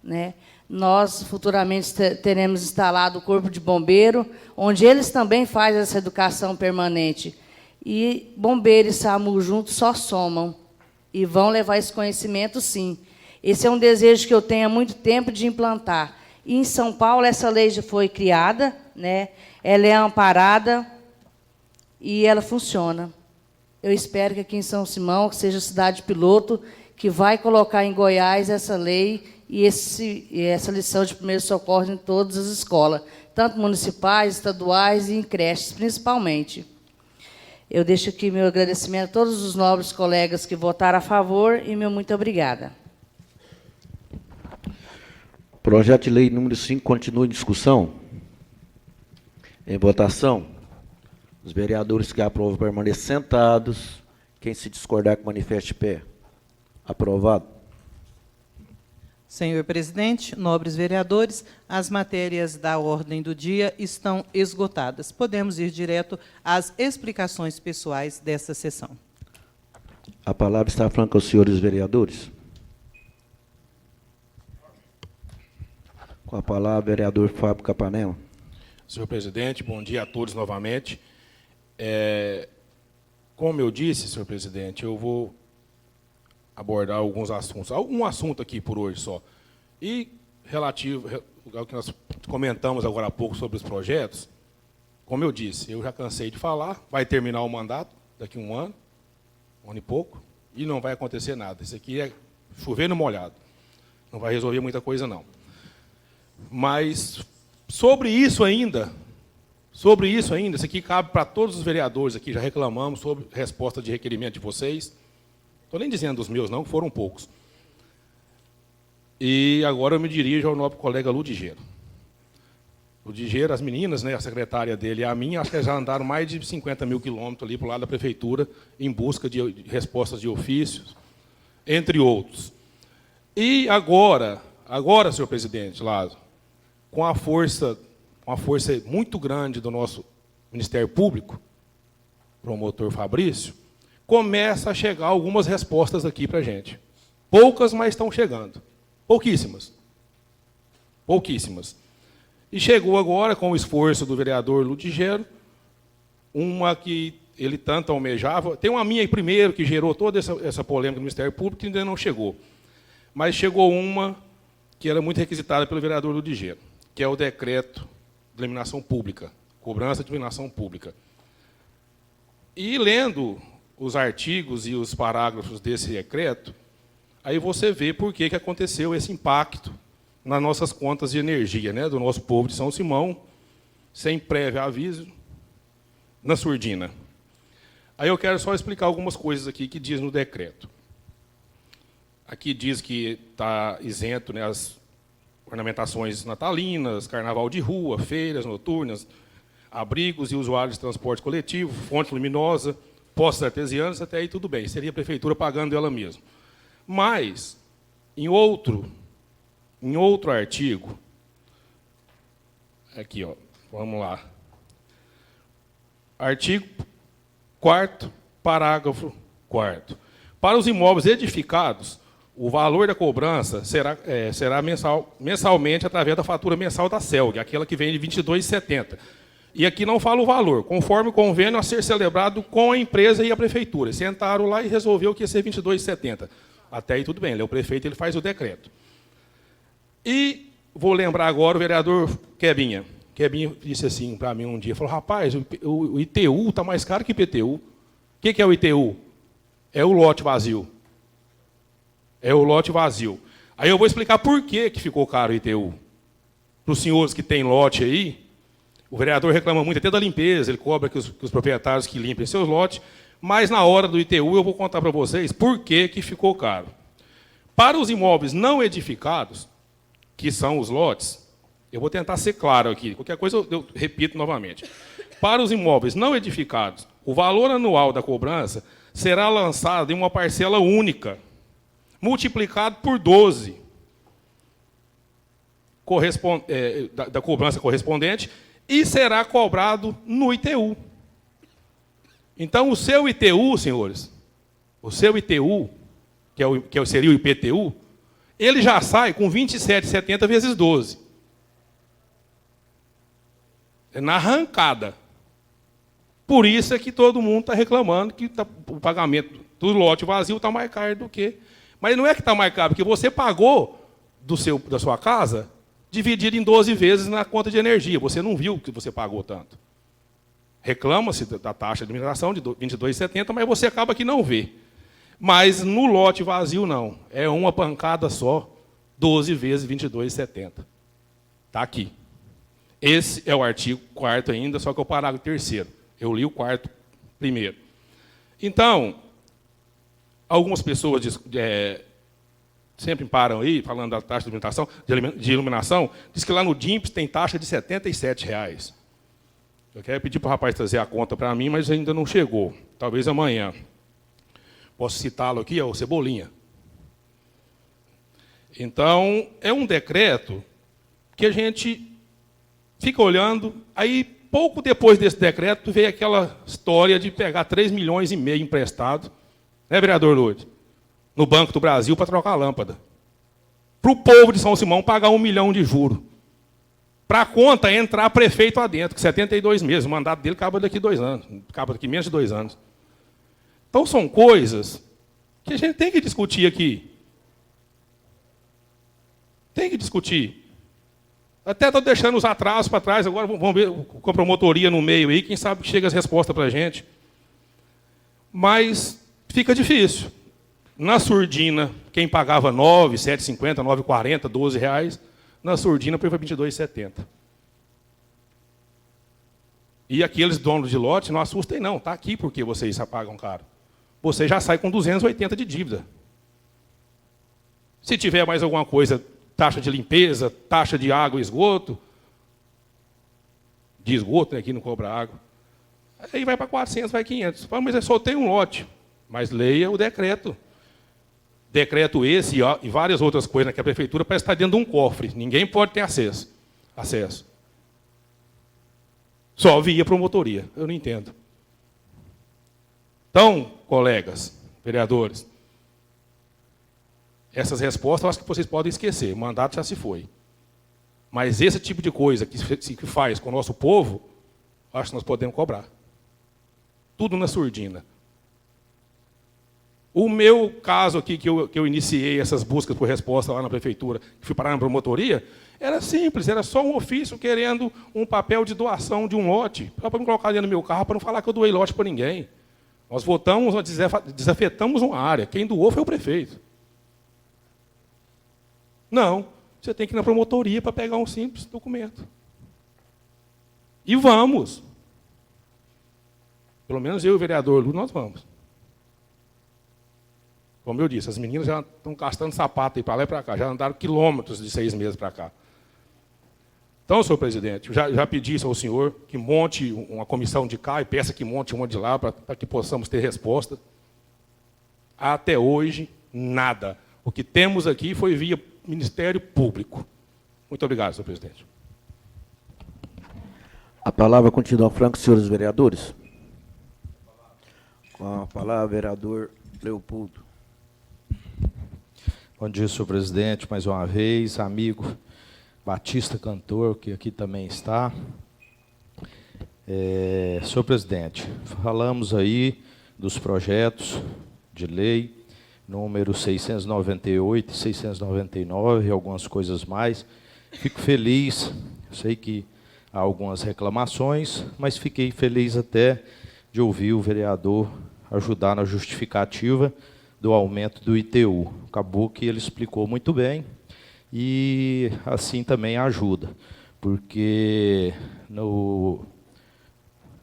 né? Nós, futuramente, teremos instalado o Corpo de Bombeiro, onde eles também fazem essa educação permanente. E bombeiro e SAMU juntos só somam. E vão levar esse conhecimento, sim. Esse é um desejo que eu tenho há muito tempo de implantar. E, em São Paulo, essa lei já foi criada, né? Ela é amparada e ela funciona. Eu espero que aqui em São Simão, que seja a cidade piloto, que vai colocar em Goiás essa lei e essa lição de primeiros socorros em todas as escolas, tanto municipais, estaduais e em creches, principalmente. Eu deixo aqui meu agradecimento a todos os nobres colegas que votaram a favor e meu muito obrigada. Projeto de lei número 5 continua em discussão. Em votação. Os vereadores que aprovam permaneçam sentados. Quem se discordar, que manifeste de pé. Aprovado. Senhor presidente, nobres vereadores, as matérias da ordem do dia estão esgotadas. Podemos ir direto às explicações pessoais desta sessão. A palavra está franca aos senhores vereadores. Com a palavra, vereador Fábio Capanema. Senhor presidente, bom dia a todos novamente. Como eu disse, senhor presidente, eu vou abordar alguns assuntos. Um assunto aqui por hoje só. E relativo ao que nós comentamos agora há pouco sobre os projetos, como eu disse, eu já cansei de falar, vai terminar o mandato daqui a um ano e pouco, e não vai acontecer nada. Isso aqui é chover no molhado. Não vai resolver muita coisa, não. Mas, sobre isso ainda, isso aqui cabe para todos os vereadores aqui, já reclamamos sobre resposta de requerimento de vocês. Estou nem dizendo dos meus, não, que foram poucos. E agora eu me dirijo ao nobre colega Ludigeiro. Ludigeiro, as meninas, né, a secretária dele e a minha, acho que já andaram mais de 50 mil quilômetros ali para o lado da prefeitura, em busca de respostas de ofícios, entre outros. E agora, senhor presidente Lázaro, com a força muito grande do nosso Ministério Público, promotor Fabrício, começa a chegar algumas respostas aqui para a gente. Poucas, mas estão chegando. Pouquíssimas. Pouquíssimas. E chegou agora, com o esforço do vereador Ludigero, uma que ele tanto almejava. Tem uma minha aí primeiro, que gerou toda essa polêmica do Ministério Público, que ainda não chegou. Mas chegou uma que era muito requisitada pelo vereador Ludigero, que é o decreto de iluminação pública, cobrança de iluminação pública. E lendo os artigos e os parágrafos desse decreto, aí você vê por que aconteceu esse impacto nas nossas contas de energia, né, do nosso povo de São Simão, sem prévio aviso, na surdina. Aí eu quero só explicar algumas coisas aqui que diz no decreto. Aqui diz que está isento, né, as ornamentações natalinas, carnaval de rua, feiras noturnas, abrigos e usuários de transporte coletivo, fonte luminosa, postos artesianos, até aí tudo bem, seria a prefeitura pagando ela mesma. Mas, em outro artigo, aqui, ó, vamos lá. Artigo 4º, parágrafo 4º. Para os imóveis edificados, o valor da cobrança será mensalmente através da fatura mensal da CELG, aquela que vem de R$ 22,70. E aqui não fala o valor, conforme o convênio a ser celebrado com a empresa e a prefeitura. Sentaram lá e resolveu que ia ser R$ 22,70. Até aí tudo bem, ele é o prefeito, ele faz o decreto. E vou lembrar agora o vereador Quebinha. Quebinha disse assim para mim um dia, falou, rapaz, o ITU está mais caro que o IPTU. O que é o ITU? É o lote vazio. É o lote vazio. Aí eu vou explicar por que ficou caro o ITU. Para os senhores que têm lote aí, o vereador reclama muito até da limpeza, ele cobra que os proprietários que limpem seus lotes, mas na hora do ITU eu vou contar para vocês por que ficou caro. Para os imóveis não edificados, que são os lotes, eu vou tentar ser claro aqui, qualquer coisa eu repito novamente. Para os imóveis não edificados, o valor anual da cobrança será lançado em uma parcela única, multiplicado por 12, da cobrança correspondente, e será cobrado no ITU. Então, o seu ITU, senhores, o seu ITU, que seria o IPTU, ele já sai com 27,70 vezes 12. É na arrancada. Por isso é que todo mundo está reclamando que o pagamento do lote vazio está mais caro do que... Mas não é que está mais caro, porque você pagou da sua casa dividido em 12 vezes na conta de energia. Você não viu que você pagou tanto. Reclama-se da taxa de administração de R$ 22,70, mas você acaba que não vê. Mas no lote vazio, não. É uma pancada só, 12 vezes R$ 22,70. Está aqui. Esse é o artigo 4º ainda, só que é o parágrafo 3º. Eu li o 4º primeiro. Então, algumas pessoas sempre param aí, falando da taxa de iluminação, diz que lá no DIMPS tem taxa de R$ 77. Eu quero pedir para o rapaz trazer a conta para mim, mas ainda não chegou. Talvez amanhã. Posso citá-lo aqui, é o Cebolinha. Então, é um decreto que a gente fica olhando, aí, pouco depois desse decreto, veio aquela história de pegar 3,5 milhões emprestado, né, vereador Lourdes? No Banco do Brasil para trocar a lâmpada. Para o povo de São Simão pagar 1 milhão de juros. Para a conta entrar prefeito lá dentro, que 72 meses, o mandato dele acaba daqui 2 anos, acaba daqui menos de 2 anos. Então são coisas que a gente tem que discutir aqui. Tem que discutir. Até estou deixando os atrasos para trás, agora vamos ver com a promotoria no meio aí, quem sabe chega as respostas para a gente. Mas fica difícil. Na surdina, quem pagava 9, 7,50, 9,40, 12 reais, na surdina foi para 22,70. E aqueles donos de lote, não assustem não, está aqui porque vocês já pagam caro. Você já sai com 280 de dívida. Se tiver mais alguma coisa, taxa de limpeza, taxa de água e esgoto, de esgoto, né, aqui não cobra água, aí vai para 400, vai 500. Mas eu só tenho um lote. Mas leia o decreto. Decreto esse e várias outras coisas que a prefeitura parece estar dentro de um cofre. Ninguém pode ter acesso. Só via promotoria. Eu não entendo. Então, colegas, vereadores, essas respostas eu acho que vocês podem esquecer. O mandato já se foi. Mas esse tipo de coisa que faz com o nosso povo, acho que nós podemos cobrar. Tudo na surdina. O meu caso aqui, que eu iniciei essas buscas por resposta lá na prefeitura, que fui parar na promotoria, era simples, era só um ofício querendo um papel de doação de um lote, para me colocar dentro do meu carro, para não falar que eu doei lote para ninguém. Nós votamos, nós desafetamos uma área. Quem doou foi o prefeito. Não, você tem que ir na promotoria para pegar um simples documento. E vamos. Pelo menos eu e o vereador Lu, nós vamos. Como eu disse, as meninas já estão gastando sapato aí para lá e para cá, já andaram quilômetros de 6 meses para cá. Então, senhor presidente, eu já pedi isso ao senhor, que monte uma comissão de cá e peça que monte uma de lá, para que possamos ter resposta. Até hoje, nada. O que temos aqui foi via Ministério Público. Muito obrigado, senhor presidente. A palavra continua franca, senhores vereadores. Com a palavra, vereador Leopoldo. Bom dia, senhor presidente, mais uma vez, amigo Batista Cantor, que aqui também está. Senhor presidente, falamos aí dos projetos de lei, número 698 e 699, e algumas coisas mais. Fico feliz, sei que há algumas reclamações, mas fiquei feliz até de ouvir o vereador ajudar na justificativa do aumento do ITU. Acabou que ele explicou muito bem e assim também ajuda, porque no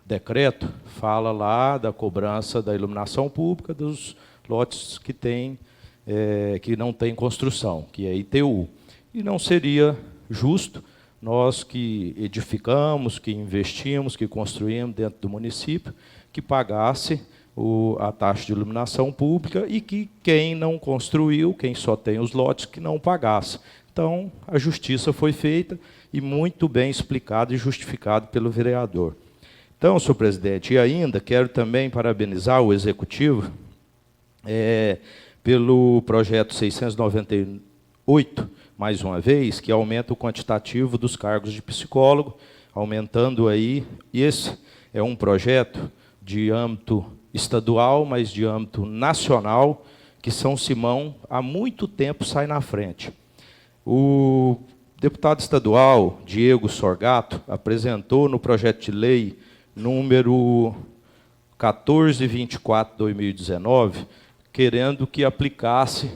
decreto fala lá da cobrança da iluminação pública dos lotes que que não tem construção, que é ITU. E não seria justo nós que edificamos, que investimos, que construímos dentro do município, que pagasse a taxa de iluminação pública e que quem não construiu, quem só tem os lotes, que não pagasse. Então, a justiça foi feita e muito bem explicado e justificado pelo vereador. Então, senhor presidente, e ainda quero também parabenizar o Executivo pelo projeto 698, mais uma vez, que aumenta o quantitativo dos cargos de psicólogo, aumentando aí, e esse é um projeto de âmbito estadual, mas de âmbito nacional, que São Simão há muito tempo sai na frente. O deputado estadual Diego Sorgato apresentou no projeto de lei número 1424/2019, querendo que aplicasse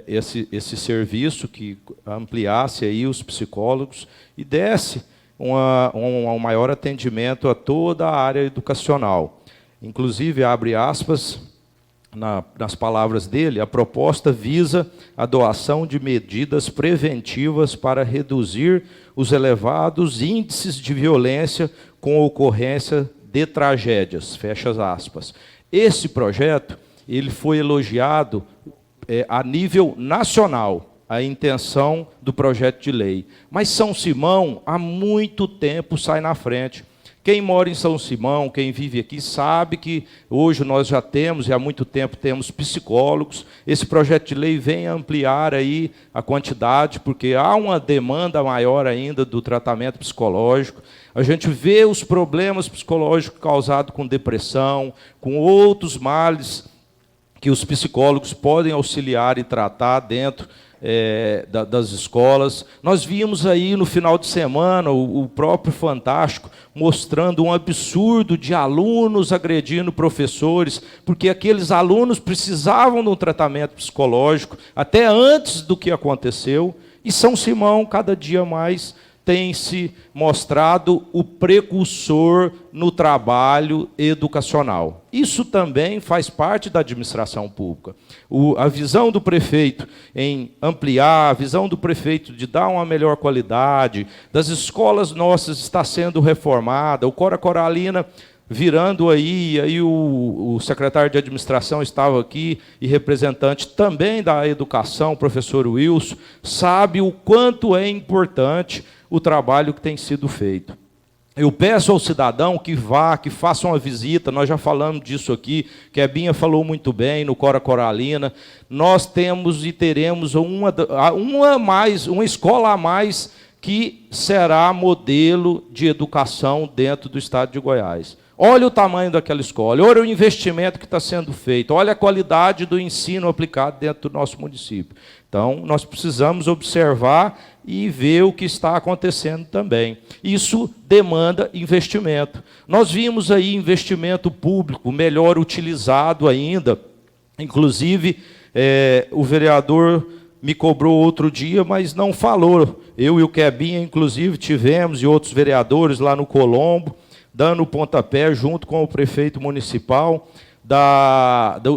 esse serviço, que ampliasse aí os psicólogos e desse um maior atendimento a toda a área educacional. Inclusive, abre aspas, nas palavras dele, a proposta visa a doação de medidas preventivas para reduzir os elevados índices de violência com ocorrência de tragédias, fecha aspas. Esse projeto ele foi elogiado a nível nacional, a intenção do projeto de lei. Mas São Simão, há muito tempo, sai na frente. Quem mora em São Simão, quem vive aqui, sabe que hoje nós já temos, e há muito tempo temos psicólogos. Esse projeto de lei vem ampliar aí a quantidade, porque há uma demanda maior ainda do tratamento psicológico. A gente vê os problemas psicológicos causados com depressão, com outros males que os psicólogos podem auxiliar e tratar dentro das escolas. Nós vimos aí no final de semana o próprio Fantástico mostrando um absurdo de alunos agredindo professores, porque aqueles alunos precisavam de um tratamento psicológico até antes do que aconteceu, e São Simão, cada dia mais, tem se mostrado o precursor no trabalho educacional. Isso também faz parte da administração pública. A visão do prefeito em ampliar, a visão do prefeito de dar uma melhor qualidade, das escolas nossas está sendo reformada, o Cora Coralina virando aí o secretário de administração estava aqui, e representante também da educação, o professor Wilson, sabe o quanto é importante o trabalho que tem sido feito. Eu peço ao cidadão que vá, que faça uma visita, nós já falamos disso aqui, que a Binha falou muito bem no Cora Coralina. Nós temos e teremos uma escola a mais que será modelo de educação dentro do estado de Goiás. Olha o tamanho daquela escola, olha o investimento que está sendo feito, olha a qualidade do ensino aplicado dentro do nosso município. Então, nós precisamos observar e ver o que está acontecendo também. Isso demanda investimento. Nós vimos aí investimento público melhor utilizado ainda. Inclusive, o vereador me cobrou outro dia, mas não falou. Eu e o Quebinha, inclusive, tivemos, e outros vereadores lá no Colombo, dando o pontapé, junto com o prefeito municipal,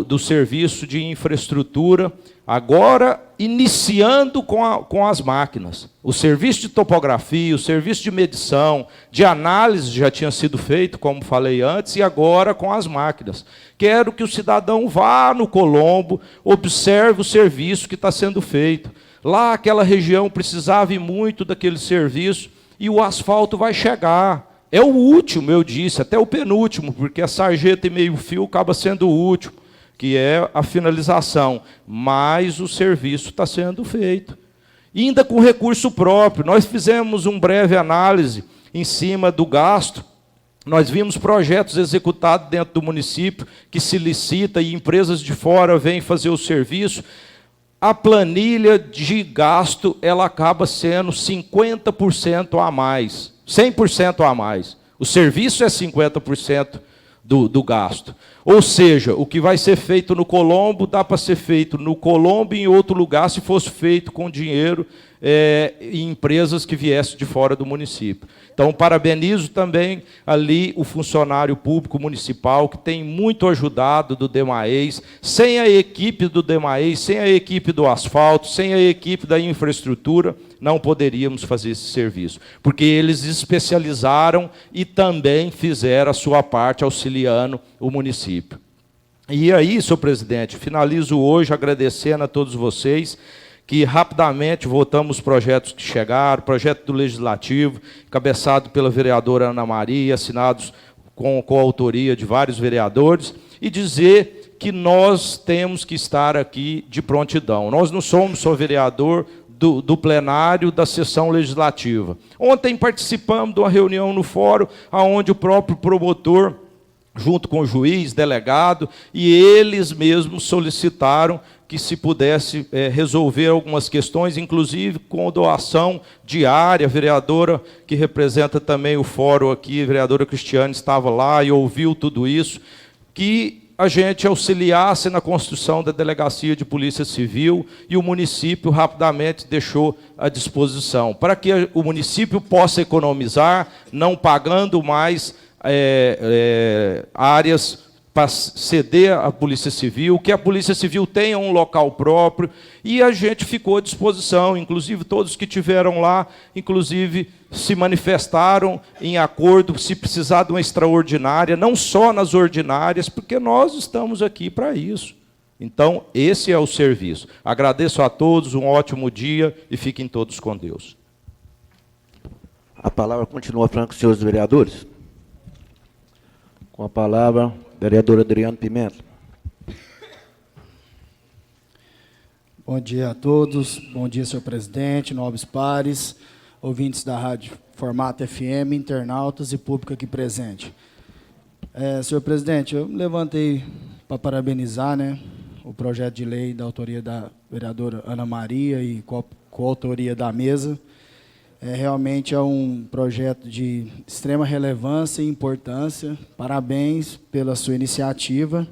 do serviço de infraestrutura, agora iniciando com as máquinas. O serviço de topografia, o serviço de medição, de análise já tinha sido feito, como falei antes, e agora com as máquinas. Quero que o cidadão vá no Colombo, observe o serviço que está sendo feito. Lá, aquela região precisava ir muito daquele serviço, e o asfalto vai chegar. É o último, eu disse, até o penúltimo, porque a sarjeta e meio-fio acaba sendo o último, que é a finalização. Mas o serviço está sendo feito. E ainda com recurso próprio. Nós fizemos uma breve análise em cima do gasto. Nós vimos projetos executados dentro do município, que se licita e empresas de fora vêm fazer o serviço. A planilha de gasto ela acaba sendo 50% a mais. 100% a mais. O serviço é 50% do gasto. Ou seja, o que vai ser feito no Colombo, dá para ser feito no Colombo e em outro lugar, se fosse feito com dinheiro em empresas que viessem de fora do município. Então, parabenizo também ali o funcionário público municipal, que tem muito ajudado do DEMAES. Sem a equipe do DEMAES, sem a equipe do asfalto, sem a equipe da infraestrutura, não poderíamos fazer esse serviço, porque eles especializaram e também fizeram a sua parte auxiliando o município. E aí, senhor presidente, finalizo hoje agradecendo a todos vocês, que rapidamente votamos os projetos que chegaram, projeto do Legislativo, cabeçado pela vereadora Ana Maria, assinados com a autoria de vários vereadores, e dizer que nós temos que estar aqui de prontidão. Nós não somos só vereador do plenário da sessão legislativa. Ontem participamos de uma reunião no fórum, onde o próprio promotor, junto com o juiz, delegado, e eles mesmos solicitaram que se pudesse resolver algumas questões, inclusive com doação diária. A vereadora, que representa também o fórum aqui, a vereadora Cristiane, estava lá e ouviu tudo isso, que a gente auxiliasse na construção da delegacia de polícia civil, e o município rapidamente deixou à disposição, para que o município possa economizar, não pagando mais áreas para ceder à Polícia Civil, que a Polícia Civil tenha um local próprio, e a gente ficou à disposição, inclusive todos que estiveram lá, inclusive se manifestaram em acordo, se precisar de uma extraordinária, não só nas ordinárias, porque nós estamos aqui para isso. Então, esse é o serviço. Agradeço a todos, um ótimo dia e fiquem todos com Deus. A palavra continua franca, senhores vereadores. Com a palavra, vereador Adriano Pimenta. Bom dia a todos. Bom dia, senhor presidente, nobres pares, ouvintes da Rádio Formato FM, internautas e público aqui presente. Senhor presidente, eu me levantei para parabenizar, né, o projeto de lei da autoria da vereadora Ana Maria e coautoria da mesa. Realmente é um projeto de extrema relevância e importância. Parabéns pela sua iniciativa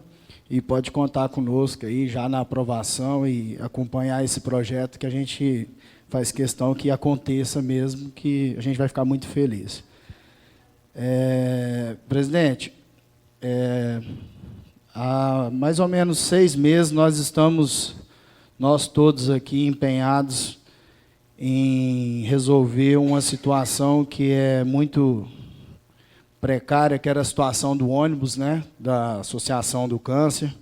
e pode contar conosco aí já na aprovação e acompanhar esse projeto, que a gente faz questão que aconteça mesmo, que a gente vai ficar muito feliz. Presidente, há mais ou menos 6 meses nós todos aqui empenhados em resolver uma situação que é muito precária, que era a situação do ônibus, né, da Associação do Câncer.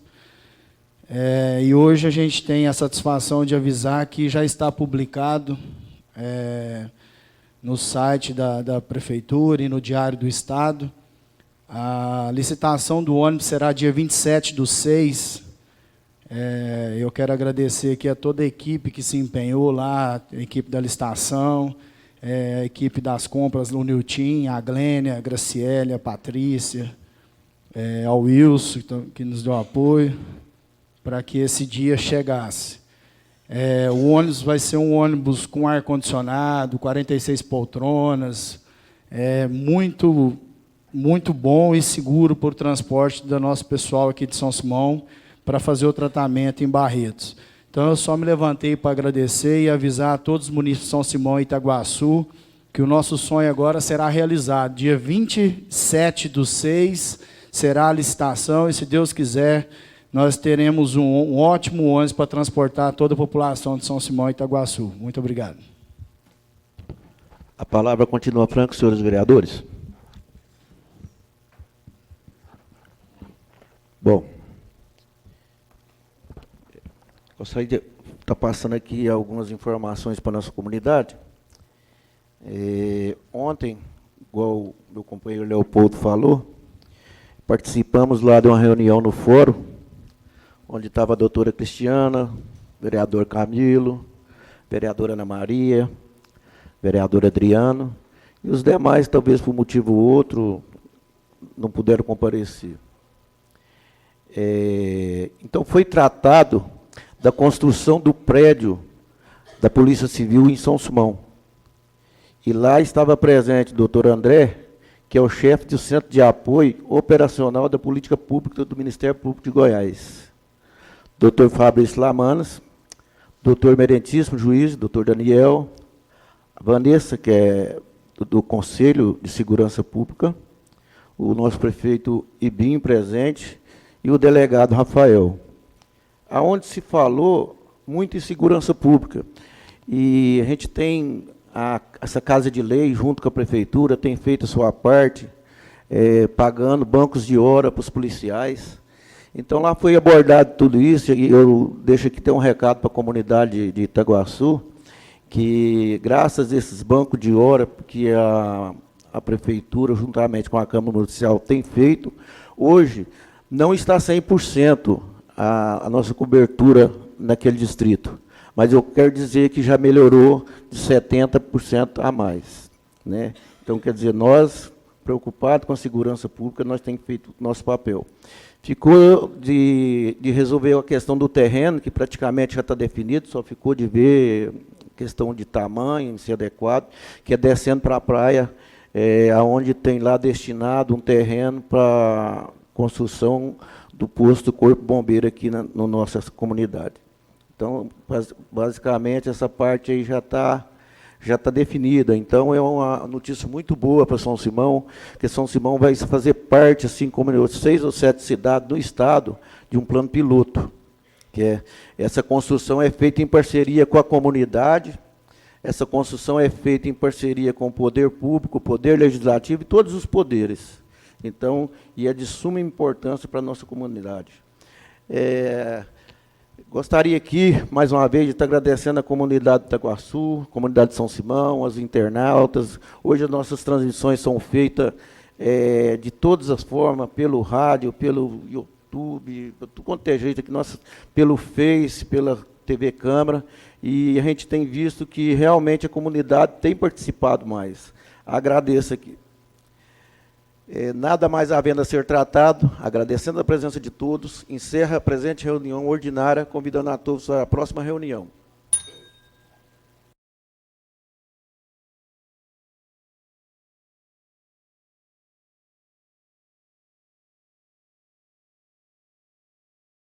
E hoje a gente tem a satisfação de avisar que já está publicado no site da Prefeitura e no Diário do Estado. A licitação do ônibus será dia 27/6. Eu quero agradecer aqui a toda a equipe que se empenhou lá, a equipe da licitação, a equipe das compras, o Nilton, a Glênia, a Graciele, a Patrícia, ao Wilson, que nos deu apoio, para que esse dia chegasse. O ônibus vai ser um ônibus com ar-condicionado, 46 poltronas, muito, muito bom e seguro para o transporte do nosso pessoal aqui de São Simão, para fazer o tratamento em Barretos. Então, eu só me levantei para agradecer e avisar a todos os municípios de São Simão e Itaguaçu que o nosso sonho agora será realizado. Dia 27/6 será a licitação e, se Deus quiser, nós teremos um ótimo ônibus para transportar toda a população de São Simão e Itaguaçu. Muito obrigado. A palavra continua franca, senhores vereadores. Bom, gostaria de estar passando aqui algumas informações para a nossa comunidade. Ontem, igual o meu companheiro Leopoldo falou, participamos lá de uma reunião no fórum, onde estava a doutora Cristiana, vereador Camilo, vereadora Ana Maria, vereador Adriano, e os demais, talvez por motivo ou outro, não puderam comparecer. Então, foi tratado da construção do prédio da Polícia Civil em São Simão. E lá estava presente o doutor André, que é o chefe do Centro de Apoio Operacional da Política Pública do Ministério Público de Goiás. Doutor Fabrício Lamanas, doutor Merentíssimo Juiz, doutor Daniel, a Vanessa, que é do Conselho de Segurança Pública, o nosso prefeito Ibim presente e o delegado Rafael, aonde se falou muito em segurança pública. E a gente tem essa Casa de Lei, junto com a Prefeitura, tem feito a sua parte, pagando bancos de hora para os policiais. Então, lá foi abordado tudo isso, e eu deixo aqui ter um recado para a comunidade de Itaguaçu, que, graças a esses bancos de hora que a Prefeitura, juntamente com a Câmara Municipal, tem feito, hoje não está 100% a nossa cobertura naquele distrito, mas eu quero dizer que já melhorou de 70% a mais, né? Então, quer dizer, nós, preocupados com a segurança pública, nós temos feito o nosso papel. Ficou de resolver a questão do terreno, que praticamente já está definido, só ficou de ver questão de tamanho, se adequado, que é descendo para a praia, onde tem lá destinado um terreno para construção do posto do Corpo Bombeiro aqui na nossa comunidade. Então, basicamente, essa parte aí já já está definida. Então, é uma notícia muito boa para São Simão, que São Simão vai fazer parte, assim como 6 ou 7 cidades do estado, de um plano piloto. Essa construção é feita em parceria com a comunidade, essa construção é feita em parceria com o poder público, o poder legislativo e todos os poderes. Então, e é de suma importância para a nossa comunidade. Gostaria aqui, mais uma vez, de estar agradecendo a comunidade de Itaguaçu, comunidade de São Simão, as internautas. Hoje as nossas transmissões são feitas de todas as formas, pelo rádio, pelo YouTube, tudo quanto é jeito aqui, pelo Face, pela TV Câmara, e a gente tem visto que realmente a comunidade tem participado mais. Agradeço aqui. Nada mais havendo a ser tratado, agradecendo a presença de todos, encerra a presente reunião ordinária, convidando a todos para a próxima reunião.